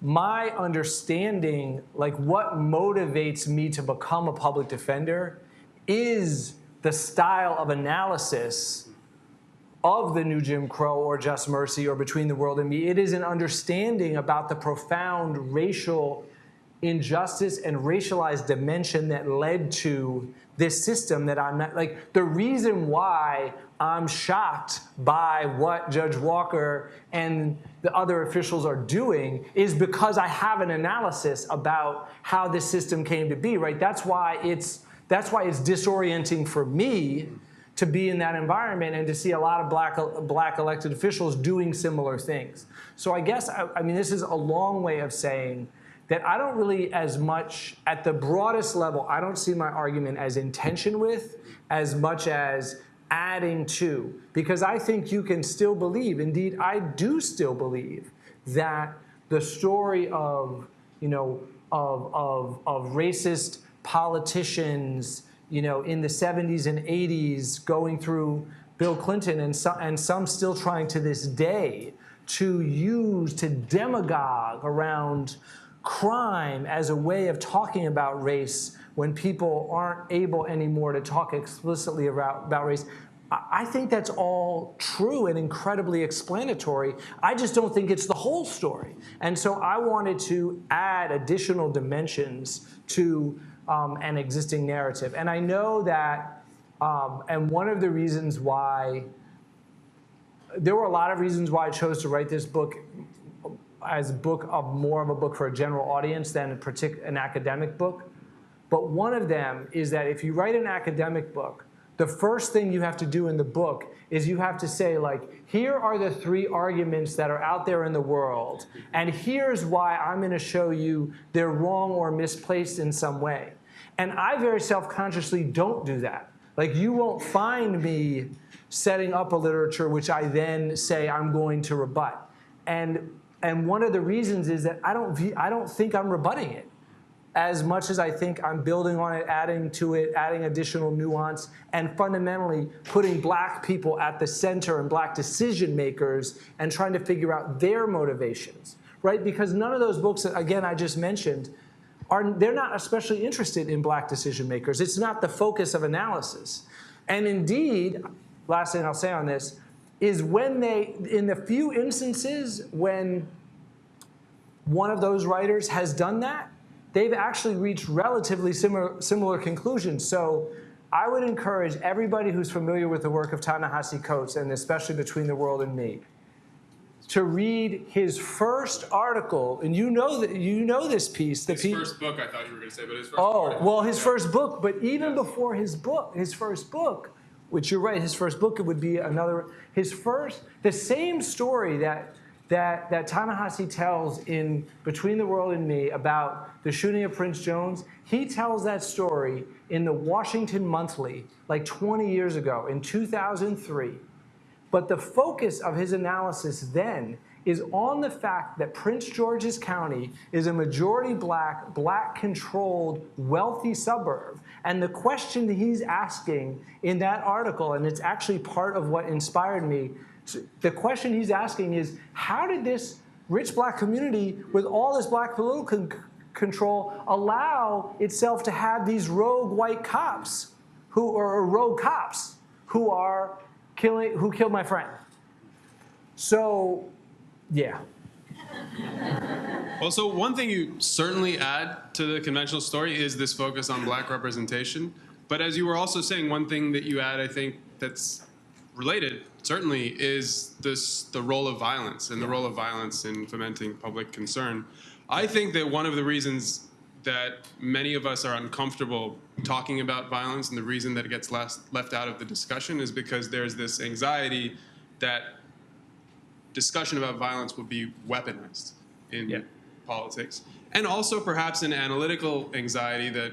my understanding, like, what motivates me to become a public defender is the style of analysis of the New Jim Crow or Just Mercy or Between the World and Me. It is an understanding about the profound racial injustice and racialized dimension that led to this system that I'm not, like, the reason why I'm shocked by what Judge Walker and the other officials are doing is because I have an analysis about how this system came to be, right? That's why it's disorienting for me to be in that environment and to see a lot of black elected officials doing similar things. So I guess, I mean, this is a long way of saying that I don't really, as much, at the broadest level, I don't see my argument as in tension with, as much as adding to. Because I think you can still believe, indeed, I do still believe, that the story of, you know, of racist politicians, you know, in the 70s and 80s, going through Bill Clinton, and some still trying to this day to demagogue around crime as a way of talking about race when people aren't able anymore to talk explicitly about race. I think that's all true and incredibly explanatory. I just don't think it's the whole story. And so I wanted to add additional dimensions to an existing narrative. And I know that, and one of the reasons why, there were a lot of reasons why I chose to write this book as more of a book for a general audience than an academic book. But one of them is that if you write an academic book, the first thing you have to do in the book is you have to say, like, here are the 3 arguments that are out there in the world, and here's why I'm going to show you they're wrong or misplaced in some way. And I very self-consciously don't do that. Like, you won't find me setting up a literature which I then say I'm going to rebut. And one of the reasons is that I don't think I'm rebutting it as much as I think I'm building on it, adding to it, adding additional nuance, and fundamentally putting black people at the center and black decision makers and trying to figure out their motivations, right? Because none of those books that, again, I just mentioned, they're not especially interested in black decision makers. It's not the focus of analysis. And indeed, last thing I'll say on this, is when in the few instances when one of those writers has done that, they've actually reached relatively similar conclusions. So I would encourage everybody who's familiar with the work of Ta-Nehisi Coates, and especially Between the World and Me, to read his first article, and you know this piece. His first book, I thought you were going to say, but his first article. Well, his first book, but even before his first book, which you're right, his first book, it would be the same story that Ta-Nehisi tells in Between the World and Me about the shooting of Prince Jones. He tells that story in the Washington Monthly like 20 years ago, in 2003. But the focus of his analysis then is on the fact that Prince George's County is a majority black-controlled, wealthy suburb. And the question that he's asking in that article, and it's actually part of what inspired me, the question he's asking is, how did this rich black community with all this black political control allow itself to have these rogue white cops who killed my friend? So, yeah. Well, so one thing you certainly add to the conventional story is this focus on black representation. But as you were also saying, one thing that you add, I think, that's related, certainly, is the role of violence and the role of violence in fomenting public concern. I think that one of the reasons that many of us are uncomfortable talking about violence, and the reason that it gets left out of the discussion, is because there's this anxiety that discussion about violence will be weaponized in politics. And also perhaps an analytical anxiety that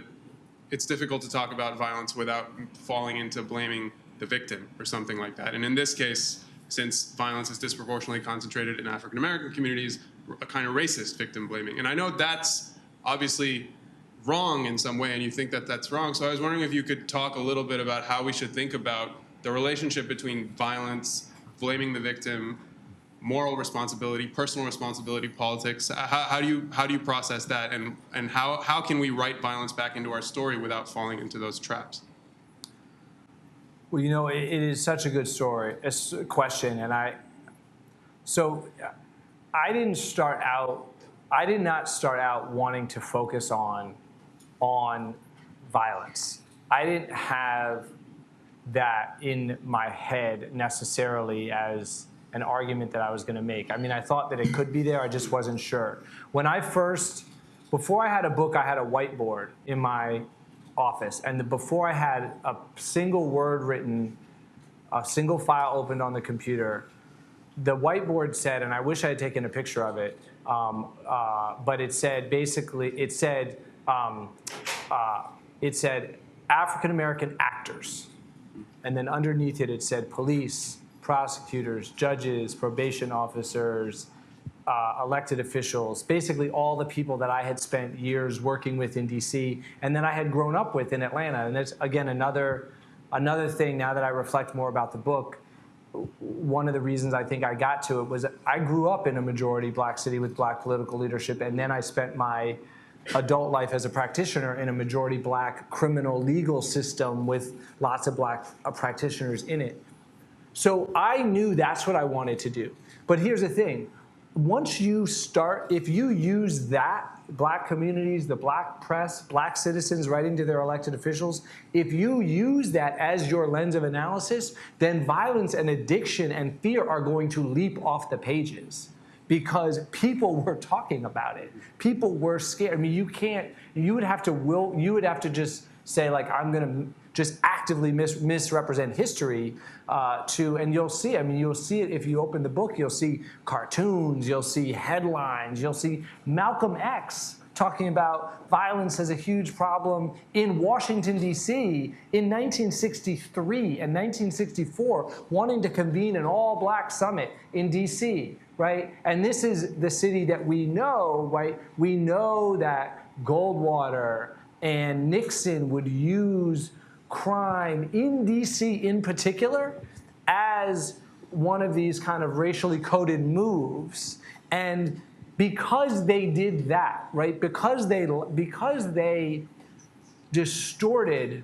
it's difficult to talk about violence without falling into blaming the victim or something like that. And in this case, since violence is disproportionately concentrated in African American communities, a kind of racist victim blaming. And I know that's obviously wrong in some way, and you think that that's wrong. So I was wondering if you could talk a little bit about how we should think about the relationship between violence, blaming the victim, moral responsibility, personal responsibility, politics. How do you process that, and how can we write violence back into our story without falling into those traps? Well, you know, it is such a good question, and I did not start out wanting to focus on violence. I didn't have that in my head necessarily as an argument that I was going to make. I mean, I thought that it could be there. I just wasn't sure. Before I had a book, I had a whiteboard in my office. And before I had a single word written, a single file opened on the computer, the whiteboard said, and I wish I had taken a picture of it, but it said basically, it said African-American actors. And then underneath it, it said police, prosecutors, judges, probation officers, elected officials, basically all the people that I had spent years working with in DC and then I had grown up with in Atlanta. And that's, again, another thing now that I reflect more about the book. One of the reasons I think I got to it was I grew up in a majority black city with black political leadership, and then I spent my adult life as a practitioner in a majority black criminal legal system with lots of black practitioners in it. So I knew that's what I wanted to do. But here's the thing. Once you start, if you use that, black communities, the black press, black citizens writing to their elected officials, if you use that as your lens of analysis, then violence and addiction and fear are going to leap off the pages because people were talking about it. People were scared. I mean, you would have to just say, like, I'm going to just actively misrepresent history and you'll see, I mean, you'll see it if you open the book, you'll see cartoons, you'll see headlines, you'll see Malcolm X talking about violence as a huge problem in Washington, D.C. in 1963 and 1964, wanting to convene an all-black summit in D.C., right? And this is the city that we know, right? We know that Goldwater and Nixon would use crime in DC in particular as one of these kind of racially coded moves. And because they did that, right, because they distorted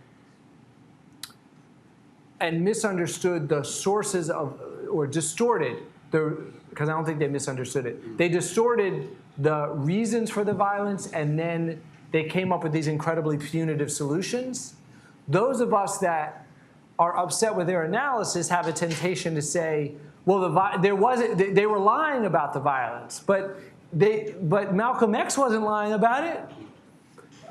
and misunderstood the sources of, or distorted because I don't think they misunderstood it. They distorted the reasons for the violence, and then they came up with these incredibly punitive solutions. Those of us that are upset with their analysis have a temptation to say, well, they were lying about the violence, but Malcolm X wasn't lying about it.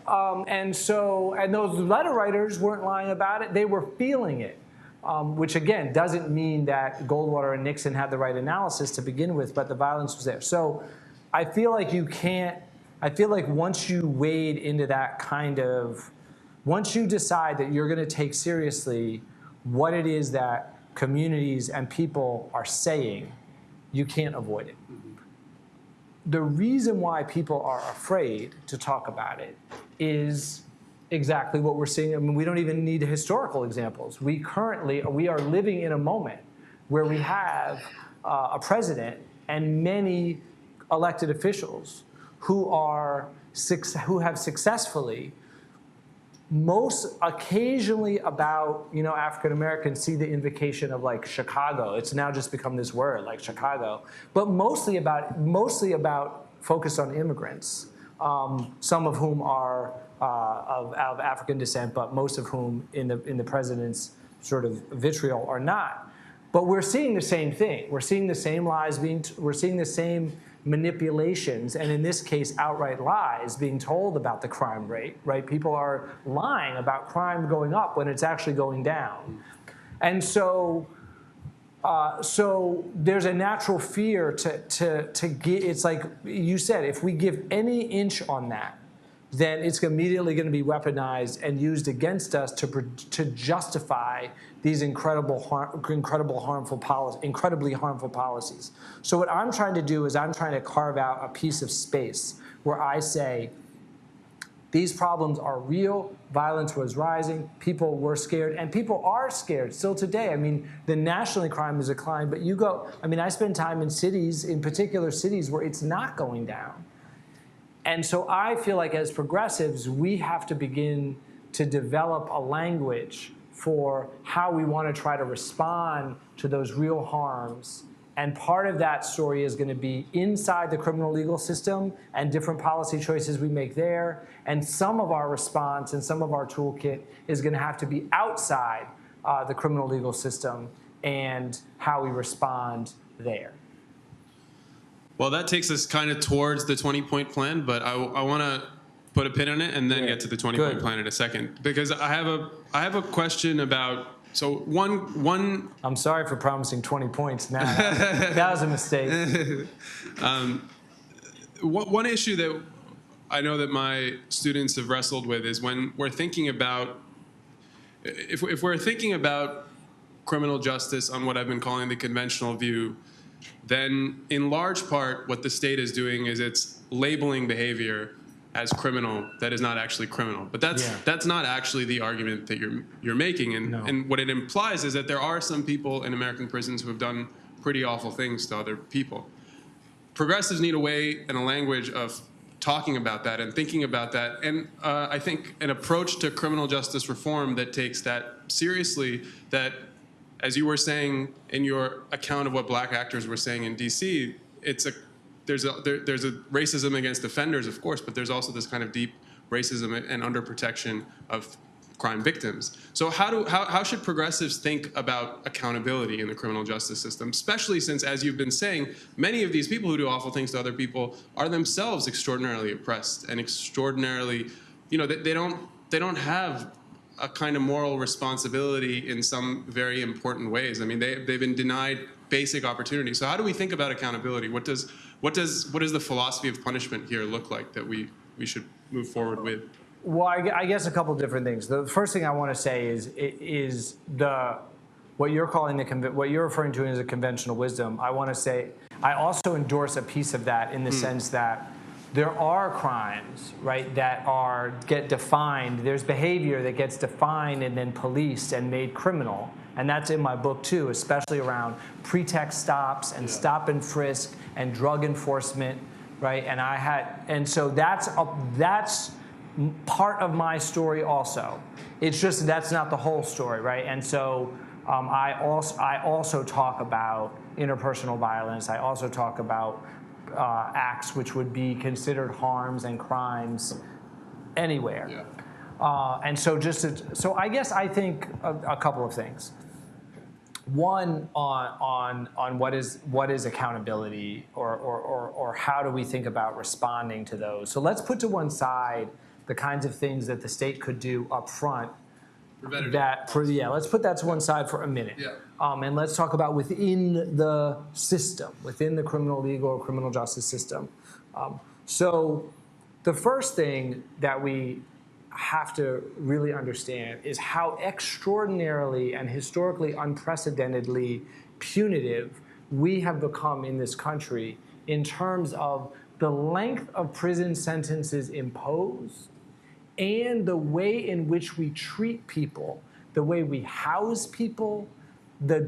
And those letter writers weren't lying about it, they were feeling it. Which again doesn't mean that Goldwater and Nixon had the right analysis to begin with, but the violence was there. So I feel like once you wade into that once you decide that you're going to take seriously what it is that communities and people are saying, you can't avoid it. The reason why people are afraid to talk about it is exactly what we're seeing. I mean, we don't even need historical examples. We are living in a moment where we have a president and many elected officials who have successfully, most occasionally about, African Americans see the invocation of like Chicago. It's now just become this word, like Chicago, but mostly about focus on immigrants, some of whom are of African descent, but most of whom in the president's sort of vitriol are not. But we're seeing the same thing. We're seeing the same lies we're seeing the same manipulations, and in this case, outright lies being told about the crime rate, right? People are lying about crime going up when it's actually going down. And so there's a natural fear to get, it's like you said, if we give any inch on that, then it's immediately going to be weaponized and used against us to justify these incredibly harmful policies. So what I'm trying to do is I'm trying to carve out a piece of space where I say, these problems are real, violence was rising, people were scared, and people are scared still today. I mean, the nationally crime has declined, but I spend time in cities, in particular cities where it's not going down. And so I feel like as progressives, we have to begin to develop a language for how we want to try to respond to those real harms And part of that story is going to be inside the criminal legal system and different policy choices we make there. And some of our response and some of our toolkit is going to have to be outside the criminal legal system and how we respond there. Well, that takes us kind of towards the 20-point plan, but I want to put a pin in it and then get to the 20-point plan in a second, because I have a question about. So one. I'm sorry for promising 20 points now. That was a mistake. One issue that I know that my students have wrestled with is when we're thinking about, if we're thinking about criminal justice on what I've been calling the conventional view, then in large part what the state is doing is it's labeling behavior as criminal that is not actually criminal. But that's not actually the argument that you're making. And what it implies is that there are some people in American prisons who have done pretty awful things to other people. Progressives need a way and a language of talking about that and thinking about that. And I think an approach to criminal justice reform that takes that seriously, that, as you were saying in your account of what black actors were saying in DC, there's a racism against offenders, of course, but there's also this kind of deep racism and underprotection of crime victims. So how should progressives think about accountability in the criminal justice system, especially since, as you've been saying, many of these people who do awful things to other people are themselves extraordinarily oppressed and extraordinarily, they don't have a kind of moral responsibility in some very important ways. I mean, they've been denied basic opportunities. So how do we think about accountability? What does the philosophy of punishment here look like that we should move forward with? Well, I guess a couple different things. The first thing I want to say is what you're referring to as a conventional wisdom. I want to say I also endorse a piece of that in the sense that there are crimes, right, that get defined. There's behavior that gets defined and then policed and made criminal, and that's in my book too, especially around pretext stops and stop and frisk and drug enforcement, right? And so that's part of my story also. It's just that's not the whole story, right? And so I also talk about interpersonal violence. I also talk about acts which would be considered harms and crimes anywhere. Yeah. And so so I guess I think a couple of things. One on what is accountability or how do we think about responding to those. So let's put to one side the kinds of things that the state could do up front. Let's put that to one side for a minute. Yeah. And let's talk about within the system, within the criminal legal or criminal justice system. So the first thing that we have to really understand is how extraordinarily and historically unprecedentedly punitive we have become in this country in terms of the length of prison sentences imposed and the way in which we treat people, the way we house people, the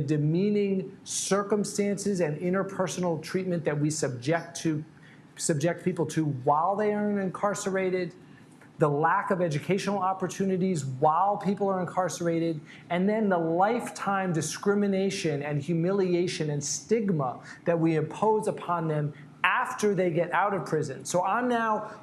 demeaning circumstances and interpersonal treatment that we subject people to while they are incarcerated, the lack of educational opportunities while people are incarcerated, and then the lifetime discrimination and humiliation and stigma that we impose upon them after they get out of prison. So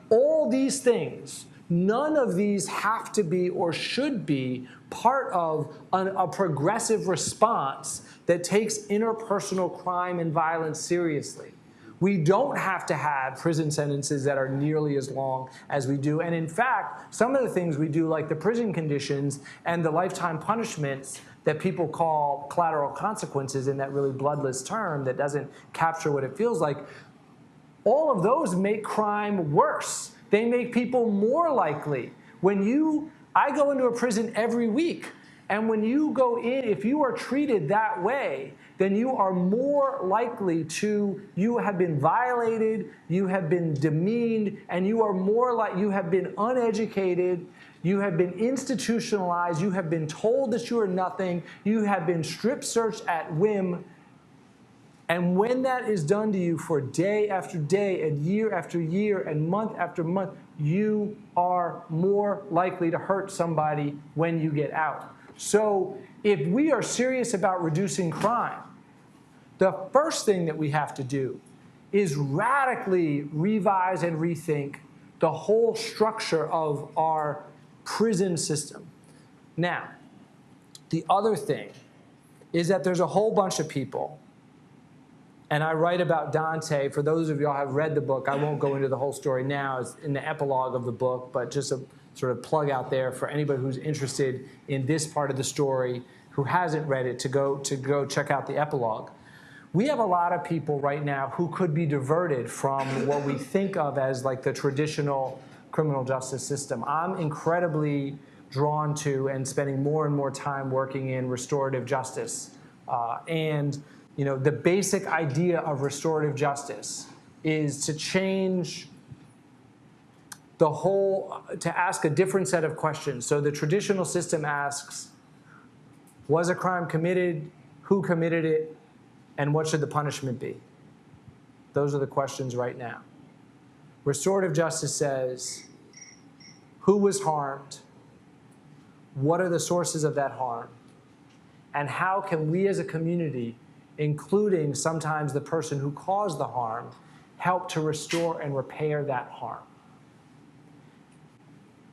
all these things, none of these have to be or should be part of a progressive response that takes interpersonal crime and violence seriously. We don't have to have prison sentences that are nearly as long as we do. And in fact, some of the things we do, like the prison conditions and the lifetime punishments that people call collateral consequences in that really bloodless term that doesn't capture what it feels like, all of those make crime worse. They make people more likely. I go into a prison every week, and when you go in, if you are treated that way, then you are more likely you have been violated, you have been demeaned, and you have been uneducated, you have been institutionalized, you have been told that you are nothing, you have been strip searched at whim. And when that is done to you for day after day and year after year and month after month, you are more likely to hurt somebody when you get out. So if we are serious about reducing crime, The first thing that we have to do is radically revise and rethink the whole structure of our prison system. Now, the other thing is that there's a whole bunch of people, and I write about Dante. For those of you who have read the book, I won't go into the whole story now. It's in the epilogue of the book, but just a sort of plug out there for anybody who's interested in this part of the story who hasn't read it to go check out the epilogue. We have a lot of people right now who could be diverted from what we think of as like the traditional criminal justice system. I'm incredibly drawn to and spending more and more time working in restorative justice. And the basic idea of restorative justice is to change the whole, to ask a different set of questions. So the traditional system asks, was a crime committed? Who committed it? And what should the punishment be? Those are the questions right now. Restorative justice says, who was harmed? What are the sources of that harm? And how can we as a community, including sometimes the person who caused the harm, help to restore and repair that harm?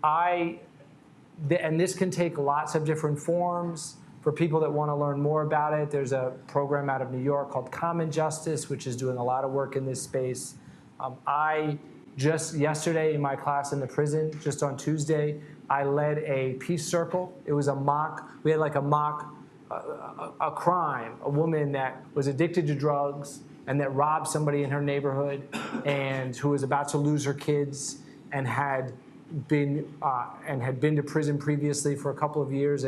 And this can take lots of different forms. For people that want to learn more about it, there's a program out of New York called Common Justice, which is doing a lot of work in this space. I just yesterday in my class in the prison, just on Tuesday, I led a peace circle. It was a mock, we had like a mock, a crime, a woman that was addicted to drugs and that robbed somebody in her neighborhood and who was about to lose her kids and had been to prison previously for a couple of years.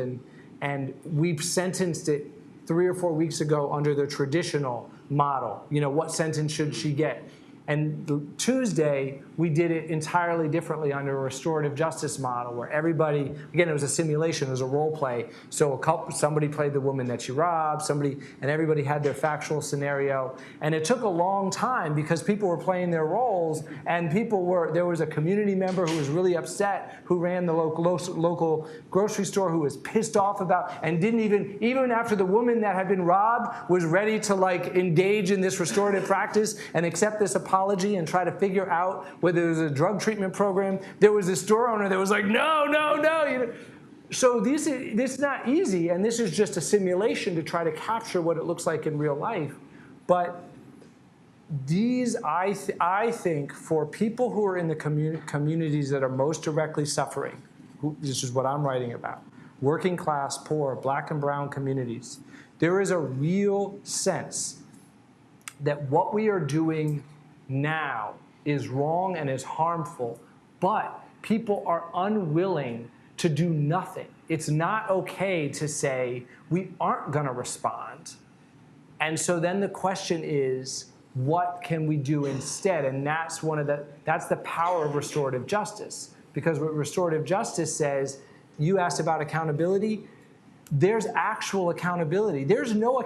And we sentenced it 3 or 4 weeks ago under the traditional model. What sentence should she get? And Tuesday, we did it entirely differently under a restorative justice model where everybody, again, it was a simulation, it was a role play. So somebody played the woman that she robbed, and everybody had their factual scenario. And it took a long time because people were playing their roles and there was a community member who was really upset who ran the local grocery store who was pissed off about and didn't even after the woman that had been robbed was ready to engage in this restorative practice and accept this apology and try to figure out whether there was a drug treatment program. There was this store owner that was like, no. So this is not easy, and this is just a simulation to try to capture what it looks like in real life. But these, I think, for people who are in the communities that are most directly suffering, this is what I'm writing about, working class, poor, black and brown communities, there is a real sense that what we are doing now is wrong and is harmful, but people are unwilling to do nothing. It's not okay to say, we aren't going to respond. And so then the question is, what can we do instead? And that's the power of restorative justice. Because what restorative justice says, you asked about accountability, there's actual accountability. There's no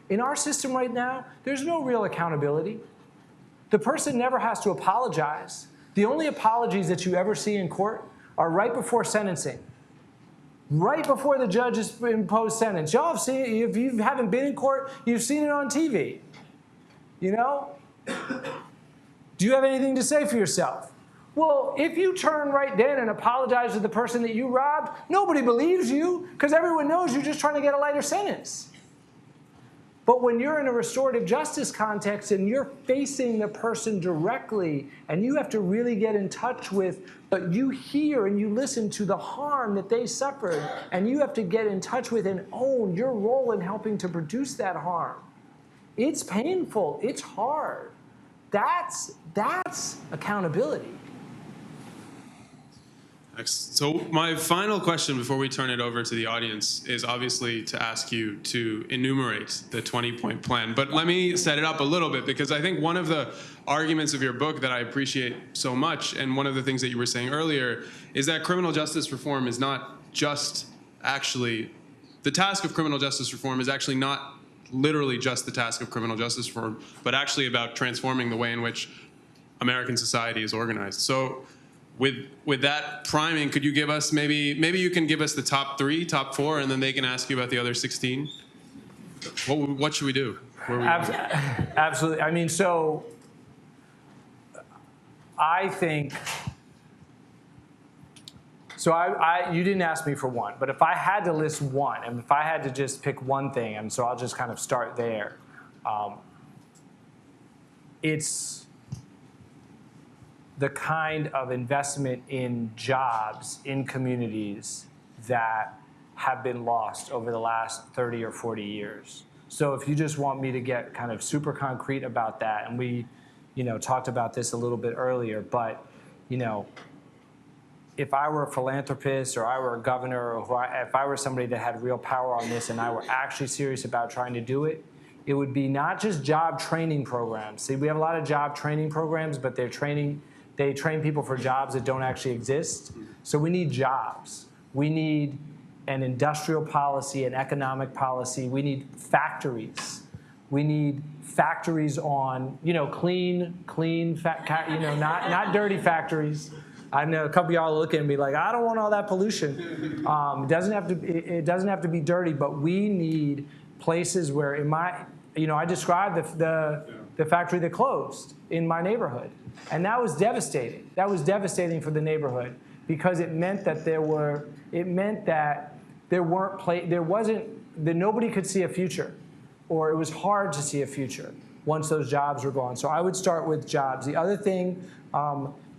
in our system right now, there's no real accountability. The person never has to apologize. The only apologies that you ever see in court are right before sentencing, right before the judge has imposed sentence. Y'all have seen it. If you haven't been in court, you've seen it on TV. Do you have anything to say for yourself? Well, if you turn right then and apologize to the person that you robbed, nobody believes you because everyone knows you're just trying to get a lighter sentence. But when you're in a restorative justice context and you're facing the person directly and you have to really get in touch with, but you hear and you listen to the harm that they suffered, and you have to get in touch with and own your role in helping to produce that harm. It's painful. It's hard. That's accountability. So my final question before we turn it over to the audience is obviously to ask you to enumerate the 20-point plan. But let me set it up a little bit, because I think one of the arguments of your book that I appreciate so much, and one of the things that you were saying earlier, is that criminal justice reform is not just actually, the task of criminal justice reform is actually not literally just the task of criminal justice reform, but actually about transforming the way in which American society is organized. So with that priming, could you give us maybe you can give us the top 3, top 4, and then they can ask you about the other 16? What should we do? where we Absolutely. I mean, so I think, so you didn't ask me for one, but if I had to list one, and if I had to just pick one thing, and so I'll just kind of start there, it's the kind of investment in jobs in communities that have been lost over the last 30 or 40 years. So if you just want me to get kind of super concrete about that, and we, talked about this a little bit earlier, but, if I were a philanthropist or I were a governor or if I were somebody that had real power on this and I were actually serious about trying to do it, it would be not just job training programs. See, we have a lot of job training programs, but they train people for jobs that don't actually exist. So we need jobs. We need an industrial policy, an economic policy. We need factories. We need factories on, not dirty factories. I know a couple of y'all are looking at me like, I don't want all that pollution. It doesn't have to be dirty, but we need places where I described the factory that closed in my neighborhood. And that was devastating. That was devastating for the neighborhood because it meant that nobody could see a future, or it was hard to see a future once those jobs were gone. So I would start with jobs. The other thing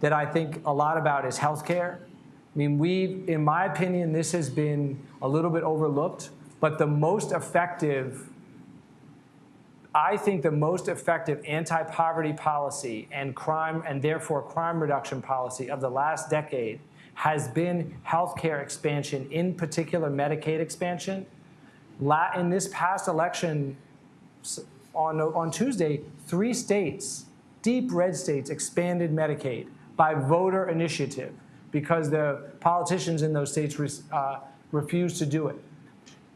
that I think a lot about is healthcare. I mean, in my opinion, this has been a little bit overlooked, but the most effective anti-poverty policy and crime, and therefore crime reduction policy of the last decade has been healthcare expansion, in particular Medicaid expansion. In this past election on Tuesday, 3 states, deep red states, expanded Medicaid by voter initiative because the politicians in those states refused to do it.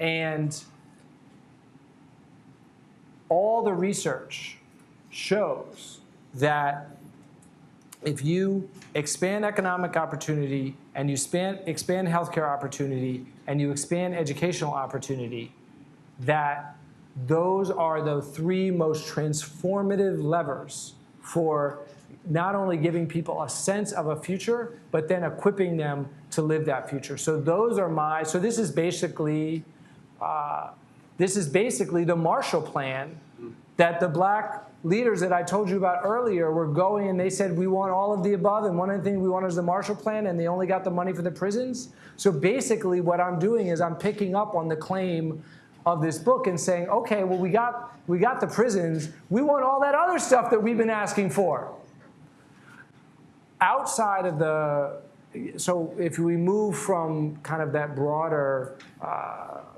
And all the research shows that if you expand economic opportunity and you expand healthcare opportunity and you expand educational opportunity, that those are the 3 most transformative levers for not only giving people a sense of a future, but then equipping them to live that future. So this is basically the Marshall Plan that the black leaders that I told you about earlier were going, and they said, we want all of the above, and one of the things we want is the Marshall Plan, and they only got the money for the prisons. So basically what I'm doing is I'm picking up on the claim of this book and saying, okay, well, we got the prisons. We want all that other stuff that we've been asking for. Outside of so if we move from kind of that broader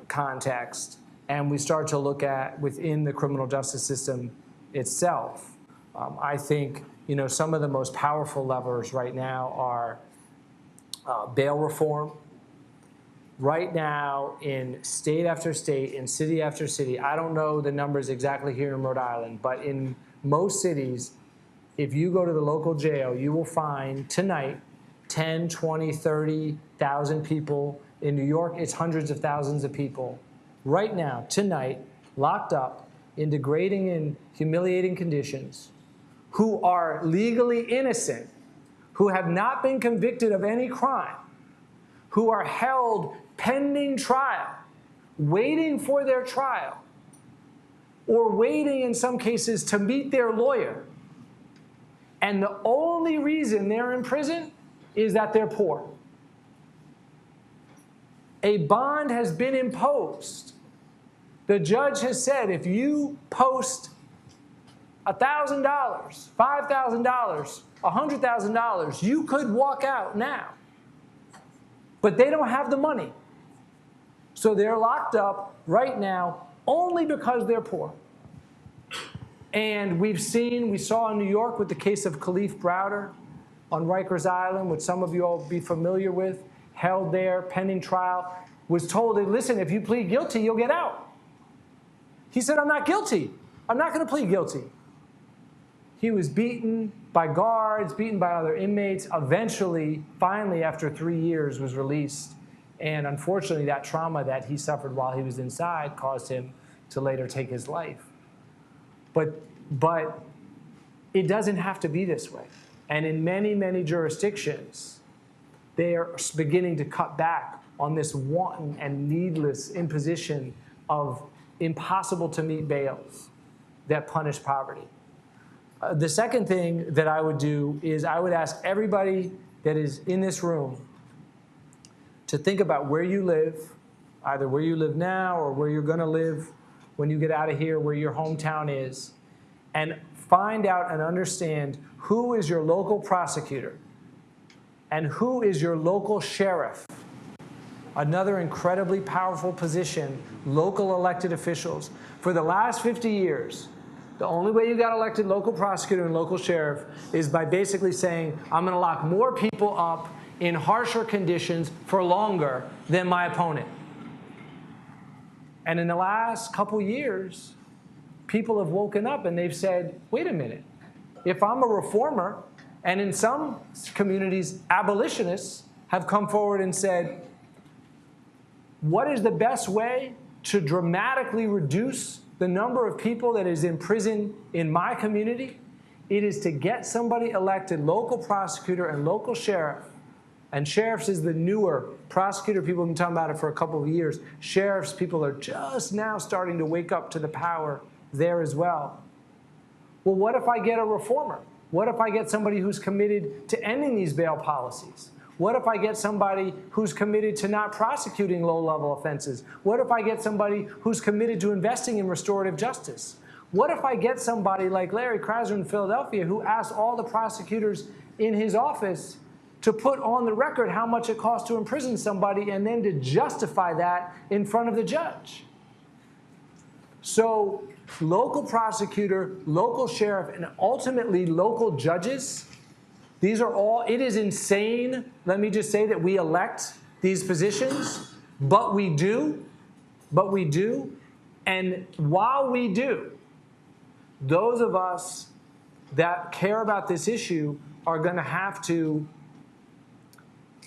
context and we start to look at within the criminal justice system itself, I think some of the most powerful levers right now are bail reform. Right now, in state after state, in city after city, I don't know the numbers exactly here in Rhode Island, but in most cities, if you go to the local jail, you will find tonight 10, 20, 30,000 people. In New York, it's hundreds of thousands of people right now, tonight, locked up in degrading and humiliating conditions, who are legally innocent, who have not been convicted of any crime, who are held pending trial, waiting for their trial, or waiting in some cases to meet their lawyer. And the only reason they're in prison is that they're poor. A bond has been imposed. The judge has said, if you post $1,000, $5,000, $100,000, you could walk out now. But they don't have the money. So they're locked up right now only because they're poor. And we saw in New York with the case of Khalif Browder on Rikers Island, which some of you all be familiar with, held there, pending trial, was told, listen, if you plead guilty, you'll get out. He said, I'm not guilty. I'm not going to plead guilty. He was beaten by guards, beaten by other inmates, eventually, finally, after 3 years, was released. And unfortunately, that trauma that he suffered while he was inside caused him to later take his life. But it doesn't have to be this way. And in many, many jurisdictions, they are beginning to cut back on this wanton and needless imposition of impossible to meet bails that punish poverty. The second thing that I would do is I would ask everybody that is in this room to think about where you live, either where you live now or where you're going to live when you get out of here, where your hometown is, and find out and understand who is your local prosecutor and who is your local sheriff. Another incredibly powerful position, local elected officials. For the last 50 years, the only way you got elected local prosecutor and local sheriff is by basically saying, I'm going to lock more people up in harsher conditions for longer than my opponent. And in the last couple years, people have woken up and they've said, wait a minute, if I'm a reformer, and in some communities, abolitionists have come forward and said, what is the best way to dramatically reduce the number of people that is in prison in my community? It is to get somebody elected local prosecutor and local sheriff. And sheriffs is the newer prosecutor. People have been talking about it for a couple of years. Sheriffs, people are just now starting to wake up to the power there as well. Well, what if I get a reformer? What if I get somebody who's committed to ending these bail policies? What if I get somebody who's committed to not prosecuting low-level offenses? What if I get somebody who's committed to investing in restorative justice? What if I get somebody like Larry Krasner in Philadelphia who asked all the prosecutors in his office to put on the record how much it costs to imprison somebody and then to justify that in front of the judge? So local prosecutor, local sheriff, and ultimately local judges, these are all, it is insane, let me just say, that we elect these positions, but we do. And while we do, those of us that care about this issue are going to have to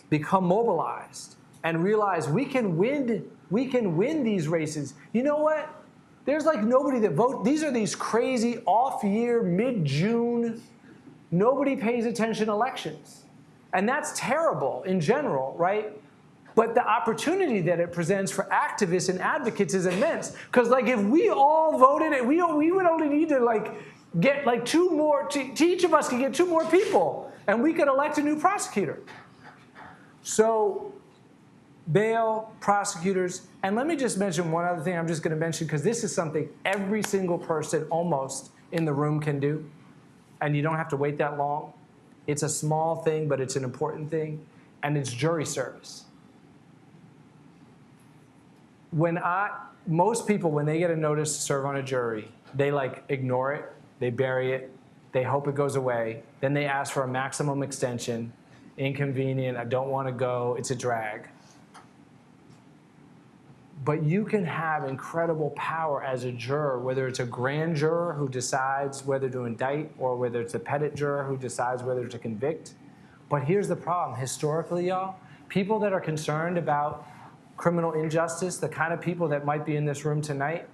become mobilized and realize we can win these races. You know what? There's like nobody that votes. These are these crazy off-year, mid-June, nobody pays attention elections. And that's terrible in general, right? But the opportunity that it presents for activists and advocates is immense. Because like if we all voted, we would only need to like get like two more, to each of us could get two more people, and we could elect a new prosecutor. So bail, prosecutors, and let me just mention one other thing I'm just going to mention, because this is something every single person almost in the room can do, and you don't have to wait that long. It's a small thing, but it's an important thing, and it's jury service. Most people, when they get a notice to serve on a jury, they like ignore it, they bury it, they hope it goes away, then they ask for a maximum extension, inconvenient, I don't want to go, it's a drag. But you can have incredible power as a juror, whether it's a grand juror who decides whether to indict or whether it's a petit juror who decides whether to convict. But here's the problem. Historically, y'all, people that are concerned about criminal injustice, the kind of people that might be in this room tonight,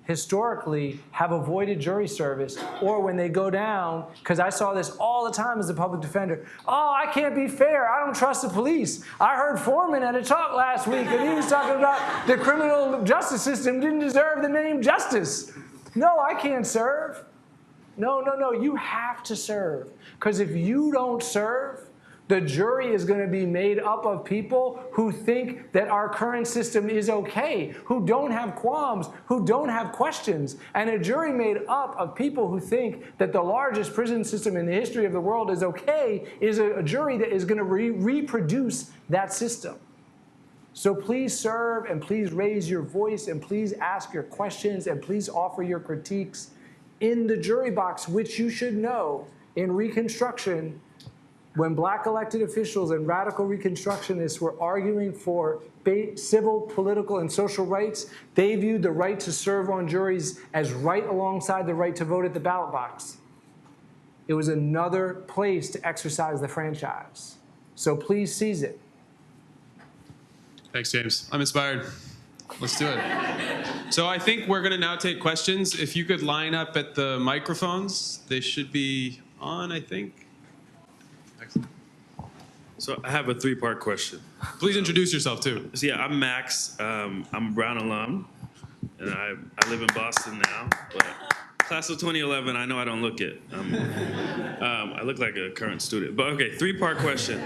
historically have avoided jury service, or when they go down, because I saw this all the time as a public defender, oh, I can't be fair, I don't trust the police. I heard Forman at a talk last week and he was talking about the criminal justice system didn't deserve the name justice. No, I can't serve. No, you have to serve. Because if you don't serve, the jury is going to be made up of people who think that our current system is okay, who don't have qualms, who don't have questions. And a jury made up of people who think that the largest prison system in the history of the world is okay is a jury that is going to reproduce that system. So please serve, and please raise your voice, and please ask your questions, and please offer your critiques in the jury box, which you should know in Reconstruction, when black elected officials and radical Reconstructionists were arguing for civil, political, and social rights, they viewed the right to serve on juries as right alongside the right to vote at the ballot box. It was another place to exercise the franchise. So please seize it. Thanks, James. I'm inspired. Let's do it. So I think we're going to now take questions. If you could line up at the microphones, they should be on, I think. Excellent. So I have a three-part question. Please introduce yourself, too. So yeah, I'm Max. I'm a Brown alum, and I live in Boston now. But class of 2011, I know I don't look it. I look like a current student. But okay, three-part question.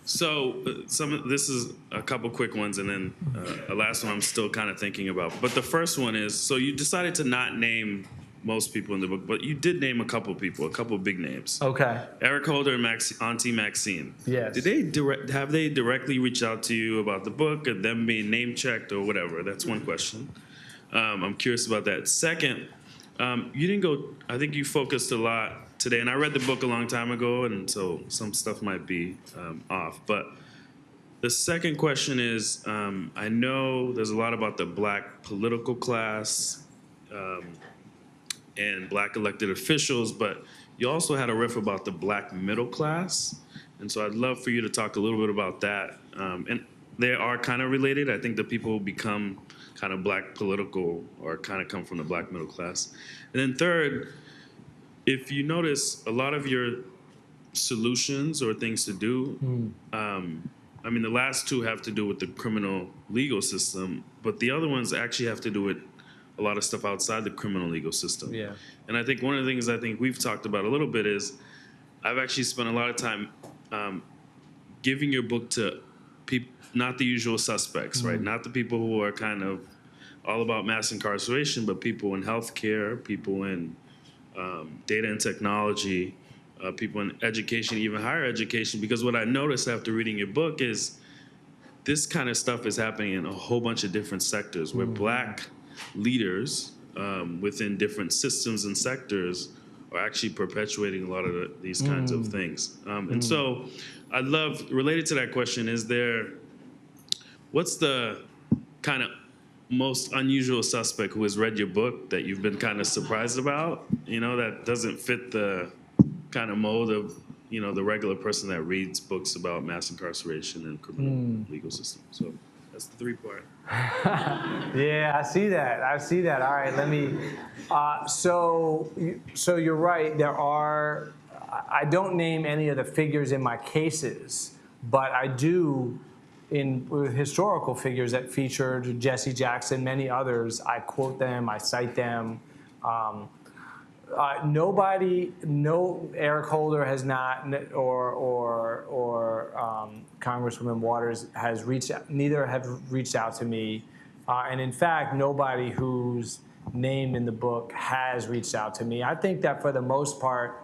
This is a couple quick ones, and then a last one I'm still kind of thinking about. But the first one is, so you decided to not name most people in the book, but you did name a couple people, a couple big names. Okay. Eric Holder and Auntie Maxine. Yes. Did they have they directly reached out to you about the book, or them being name checked, or whatever? That's one question. I'm curious about that. Second, you didn't go. I think you focused a lot today, and I read the book a long time ago, and so some stuff might be off. But the second question is, I know there's a lot about the black political class and black elected officials, but you also had a riff about the black middle class. And so I'd love for you to talk a little bit about that. And they are kind of related. I think the people who become kind of black political or kind of come from the black middle class. And then third, if you notice, a lot of your solutions or things to do, I mean, the last two have to do with the criminal legal system, but the other ones actually have to do with a lot of stuff outside the criminal legal system. Yeah. And I think one of the things I think we've talked about a little bit is I've actually spent a lot of time giving your book to people, not the usual suspects, right? Not the people who are kind of all about mass incarceration, but people in healthcare, people in data and technology, people in education, even higher education. Because what I noticed after reading your book is this kind of stuff is happening in a whole bunch of different sectors where black leaders within different systems and sectors are actually perpetuating a lot of these kinds of things. And so I'd love, related to that question, what's the kind of most unusual suspect who has read your book that you've been kind of surprised about, that doesn't fit the kind of mold of, the regular person that reads books about mass incarceration and criminal legal system. So that's the three-part. Yeah, I see that. All right, let me. So you're right. I don't name any of the figures in my cases, but I do with historical figures that featured Jesse Jackson, many others. I quote them. I cite them. Eric Holder has not, or Congresswoman Waters has neither have reached out to me. And in fact, nobody who's named in the book has reached out to me. I think that for the most part,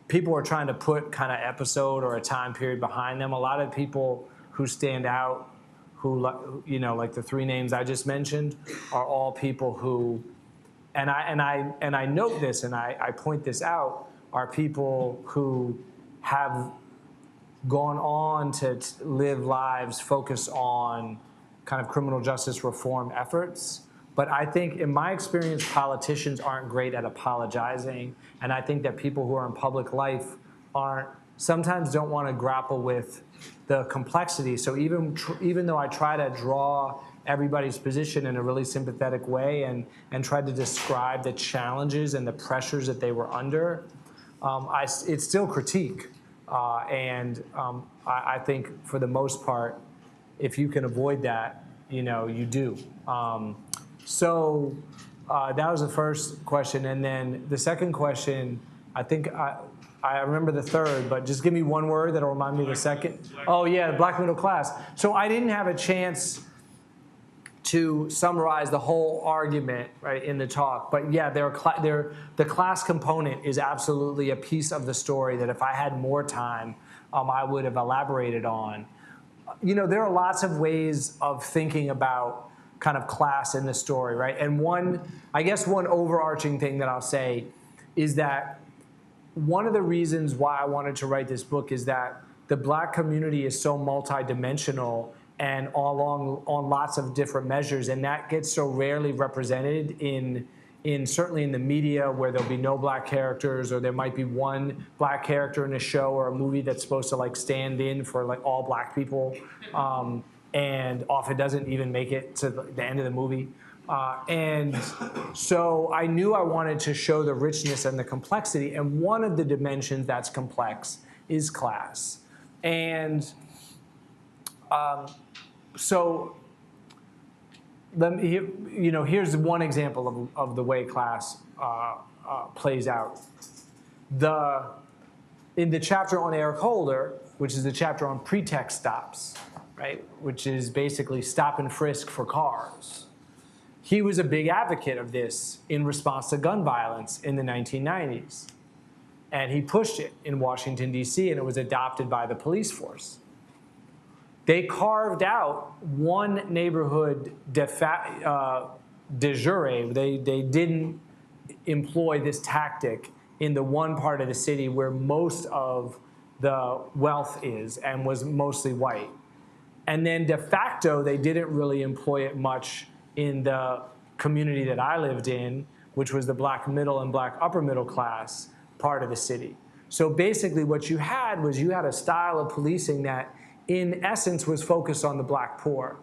people are trying to put kind of episode or a time period behind them. A lot of people who stand out, like the three names I just mentioned, are all people who, and I note this and I point this out, are people who have gone on to live lives focused on kind of criminal justice reform efforts. But I think, in my experience, politicians aren't great at apologizing, and I think that people who are in public life sometimes don't want to grapple with the complexity. So even though I try to draw everybody's position in a really sympathetic way and try to describe the challenges and the pressures that they were under, it's still critique. I think for the most part, if you can avoid that, you do. So that was the first question. And then the second question, I think I remember the third, but just give me one word that'll remind me of the second. Oh, yeah, black middle class. So I didn't have a chance to summarize the whole argument, right, in the talk. But yeah, the class component is absolutely a piece of the story that if I had more time, I would have elaborated on. There are lots of ways of thinking about kind of class in the story, right? And one overarching thing that I'll say is that one of the reasons why I wanted to write this book is that the black community is so multidimensional and on lots of different measures, and that gets so rarely represented in certainly in the media, where there'll be no black characters, or there might be one black character in a show or a movie that's supposed to stand in for all black people. and often doesn't even make it to the end of the movie. And so I knew I wanted to show the richness and the complexity, and one of the dimensions that's complex is class. And so here's one example of the way class plays out. In the chapter on Eric Holder, which is the chapter on pretext stops, right, which is basically stop and frisk for cars, he was a big advocate of this in response to gun violence in the 1990s. And he pushed it in Washington, D.C., and it was adopted by the police force. They carved out one neighborhood de jure. They didn't employ this tactic in the one part of the city where most of the wealth is and was mostly white. And then de facto, they didn't really employ it much in the community that I lived in, which was the black middle and black upper middle class part of the city. So basically what you had was you had a style of policing that in essence was focused on the black poor.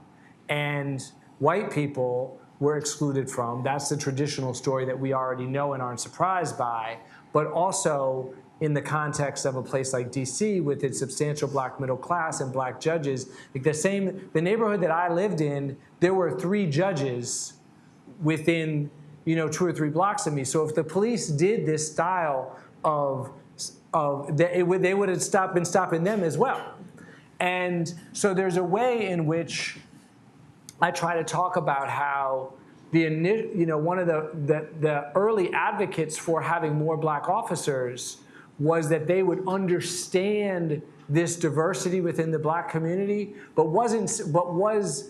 And white people were excluded from. That's the traditional story that we already know and aren't surprised by. But also in the context of a place like DC with its substantial black middle class and black judges, like the neighborhood that I lived in, there were 3 judges within 2 or 3 blocks of me. So if the police did this style they would have been stopping them as well. And so there's a way in which I try to talk about how one of the early advocates for having more black officers was that they would understand this diversity within the black community, but was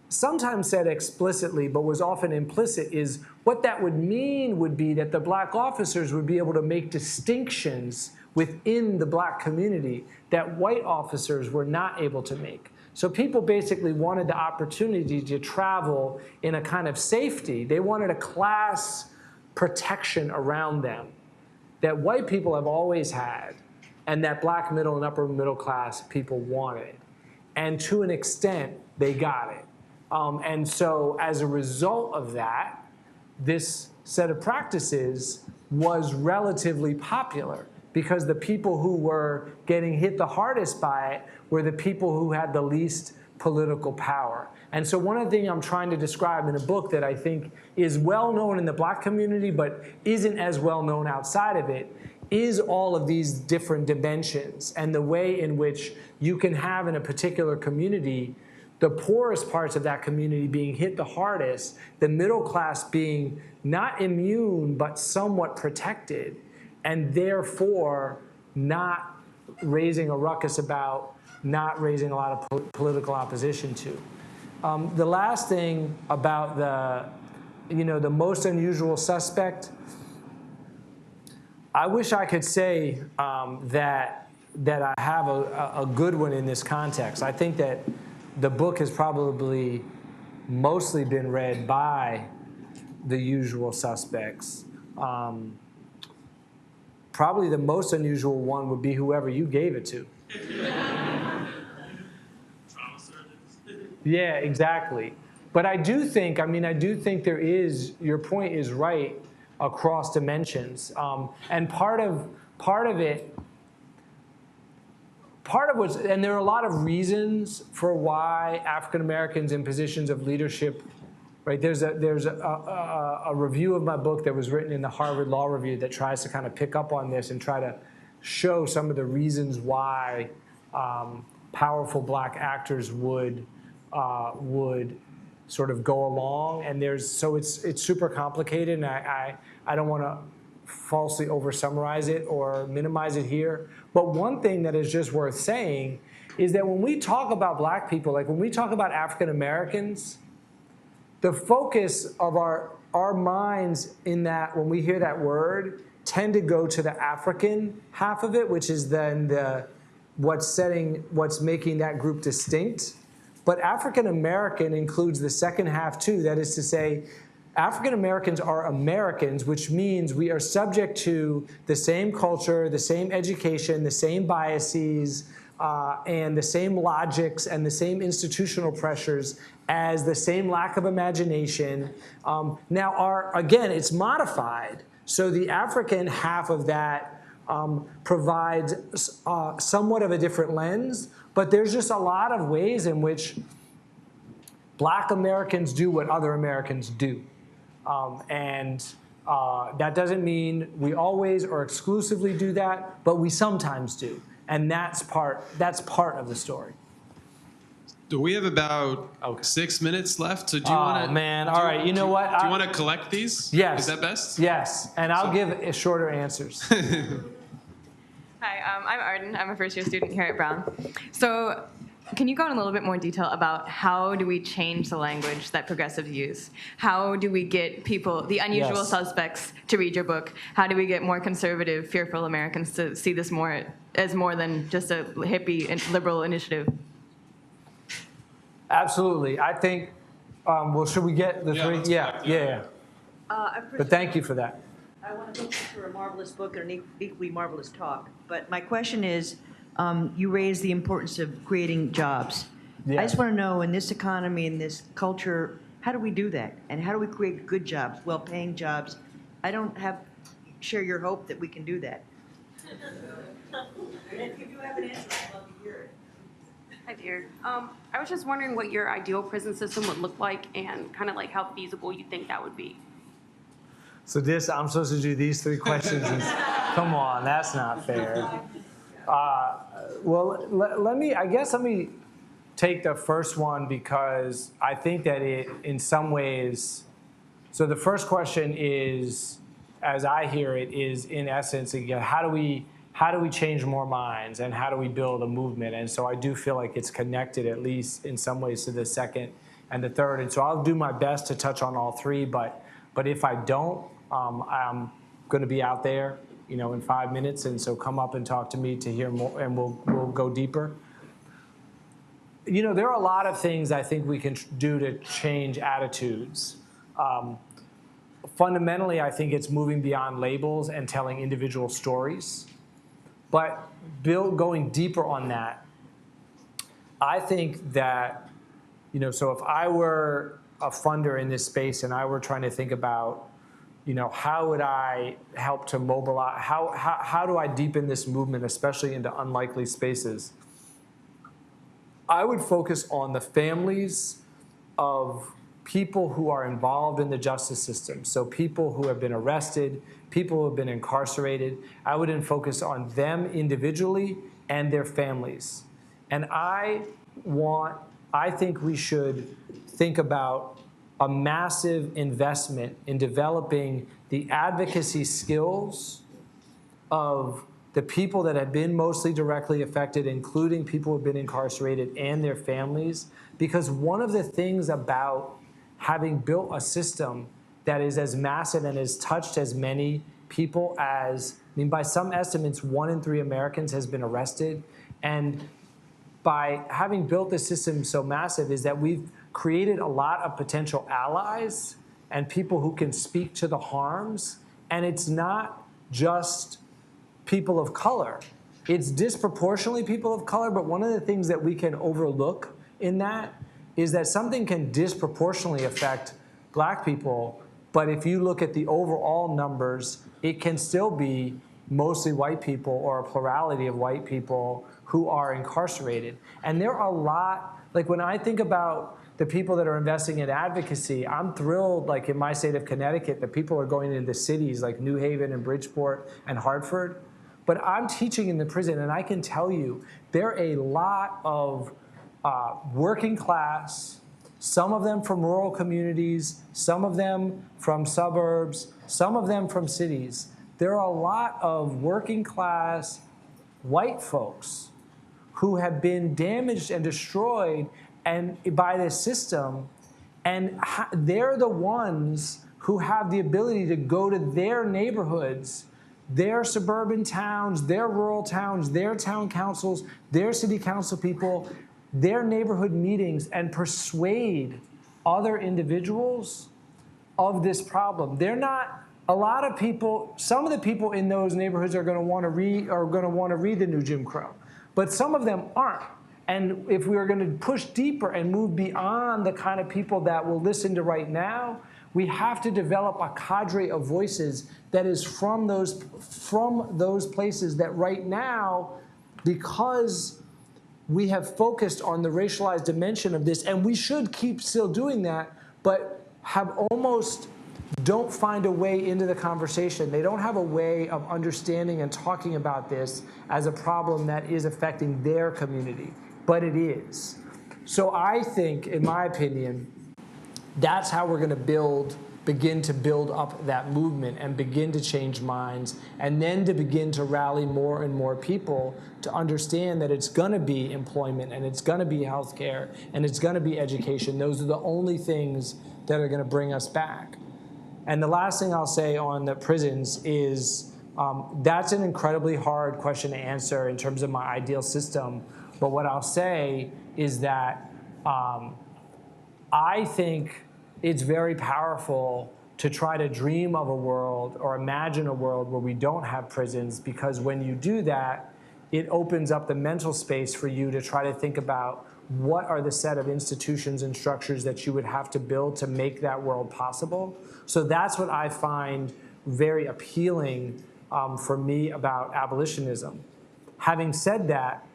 sometimes said explicitly, but was often implicit, is what that would mean would be that the black officers would be able to make distinctions within the black community that white officers were not able to make. So people basically wanted the opportunity to travel in a kind of safety. They wanted a class protection around them that white people have always had and that black middle and upper middle class people wanted. And to an extent, they got it. And so as a result of that, this set of practices was relatively popular because the people who were getting hit the hardest by it were the people who had the least political power. And so one of the things I'm trying to describe in a book that I think is well known in the black community but isn't as well known outside of it is all of these different dimensions and the way in which you can have in a particular community the poorest parts of that community being hit the hardest, the middle class being not immune but somewhat protected, and therefore not raising a ruckus about, not raising a lot of political opposition to. The last thing about the most unusual suspect, I wish I could say that I have a good one in this context. I think that the book has probably mostly been read by the usual suspects. Probably the most unusual one would be whoever you gave it to. Yeah, exactly. But I do think there is, your point is right across dimensions. And part of what's, and there are a lot of reasons for why African Americans in positions of leadership, right? There's a review of my book that was written in the Harvard Law Review that tries to kind of pick up on this and try to show some of the reasons why powerful black actors would sort of go along. And so it's super complicated, and I don't want to falsely over-summarize it or minimize it here. But one thing that is just worth saying is that when we talk about black people, like when we talk about African Americans, the focus of our minds in that, when we hear that word, tend to go to the African half of it, which is then what's making that group distinct. But African American includes the second half too. That is to say, African Americans are Americans, which means we are subject to the same culture, the same education, the same biases, and the same logics and the same institutional pressures as the same lack of imagination. Now, again, it's modified. So the African half of that provides somewhat of a different lens, but there's just a lot of ways in which Black Americans do what other Americans do. That doesn't mean we always or exclusively do that, but we sometimes do. And that's part of the story. Do we have about 6 minutes left? So do you want to? Oh, man. All right. You know what? Do you want to collect these? Yes. Is that best? Yes. And I'll give shorter answers. Hi, I'm Arden. I'm a first-year student here at Brown. So can you go in a little bit more detail about how do we change the language that progressives use? How do we get people, the unusual suspects, to read your book? How do we get more conservative, fearful Americans to see this more as more than just a hippie and liberal initiative? Absolutely. I think, well, should we get the three? Yeah. But thank you for that. I want to thank you for a marvelous book and an equally marvelous talk. But my question is, you raised the importance of creating jobs. Yeah. I just want to know, in this economy, in this culture, how do we do that? And how do we create good jobs, well-paying jobs? I don't share your hope that we can do that. If you have an answer, I'd love to hear it. Hi, dear. I was just wondering what your ideal prison system would look like and kind of like how feasible you think that would be. So I'm supposed to do these three questions. Come on, that's not fair. Well, let me take the first one because I think that it, in some ways, so the first question is, as I hear it, is in essence, again, how do we change more minds and how do we build a movement? And so I do feel like it's connected, at least in some ways, to the second and the third. And so I'll do my best to touch on all three, but if I don't, I'm going to be out there, in 5 minutes, and so come up and talk to me to hear more, and we'll go deeper. There are a lot of things I think we can do to change attitudes. Fundamentally, I think it's moving beyond labels and telling individual stories. But going deeper on that, I think that, so if I were a funder in this space and I were trying to think about, how would I help to mobilize, how do I deepen this movement, especially into unlikely spaces? I would focus on the families of people who are involved in the justice system. So people who have been arrested, people who have been incarcerated. I would then focus on them individually and their families. And I think we should think about a massive investment in developing the advocacy skills of the people that have been mostly directly affected, including people who have been incarcerated and their families. Because one of the things about having built a system that is as massive and has touched as many people as, by some estimates, 1 in 3 Americans has been arrested. And by having built this system so massive is that we've created a lot of potential allies and people who can speak to the harms. And it's not just people of color. It's disproportionately people of color, but one of the things that we can overlook in that is that something can disproportionately affect Black people, but if you look at the overall numbers, it can still be mostly white people or a plurality of white people who are incarcerated. And there are a lot, like when I think about the people that are investing in advocacy, I'm thrilled, like in my state of Connecticut, that people are going into cities like New Haven and Bridgeport and Hartford. But I'm teaching in the prison, and I can tell you, there are a lot of working class, some of them from rural communities, some of them from suburbs, some of them from cities. There are a lot of working class white folks who have been damaged and destroyed by this system, and they're the ones who have the ability to go to their neighborhoods, their suburban towns, their rural towns, their town councils, their city council people, their neighborhood meetings, and persuade other individuals of this problem. They're not, a lot of people, some of the people in those neighborhoods are going to want to read the new Jim Crow. but some of them aren't. And if we are going to push deeper and move beyond the kind of people that will listen to right now, we have to develop a cadre of voices that is from those places that right now, because we have focused on the racialized dimension of this, and we should keep still doing that, but have almost don't find a way into the conversation. They don't have a way of understanding and talking about this as a problem that is affecting their community, but it is. So I think, in my opinion, that's how we're going to begin to build up that movement and begin to change minds, and then to begin to rally more and more people to understand that it's going to be employment, and it's going to be healthcare, and it's going to be education. Those are the only things that are going to bring us back. And the last thing I'll say on the prisons is that's an incredibly hard question to answer in terms of my ideal system. But what I'll say is that I think it's very powerful to try to dream of a world or imagine a world where we don't have prisons, because when you do that, it opens up the mental space for you to try to think about what are the set of institutions and structures that you would have to build to make that world possible. So that's what I find very appealing for me about abolitionism. Having said that,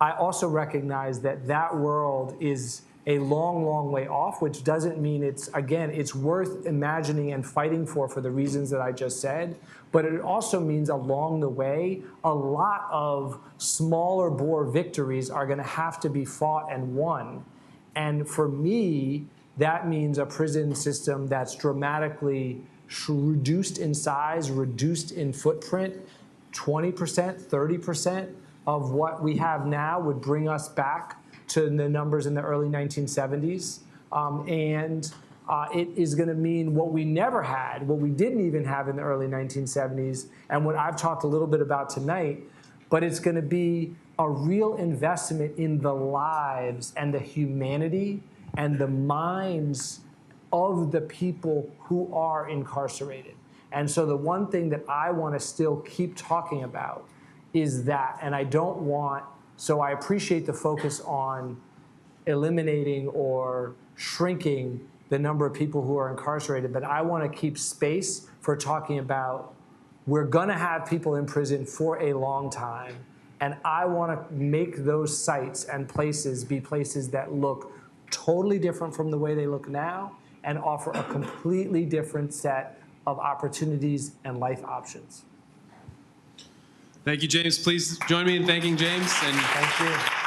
I also recognize that that world is a long, long way off, which doesn't mean it's worth imagining and fighting for the reasons that I just said, but it also means along the way, a lot of smaller bore victories are gonna have to be fought and won. And for me, that means a prison system that's dramatically reduced in size, reduced in footprint, 20%, 30% of what we have now would bring us back to the numbers in the early 1970s. It is going to mean what we never had, what we didn't even have in the early 1970s, and what I've talked a little bit about tonight, but it's going to be a real investment in the lives and the humanity and the minds of the people who are incarcerated. And so the one thing that I want to still keep talking about is that, and so I appreciate the focus on eliminating or shrinking the number of people who are incarcerated, but I want to keep space for talking about we're going to have people in prison for a long time, and I want to make those sites and places be places that look totally different from the way they look now and offer a completely different set of opportunities and life options. Thank you, James. Please join me in thanking James. Thank you.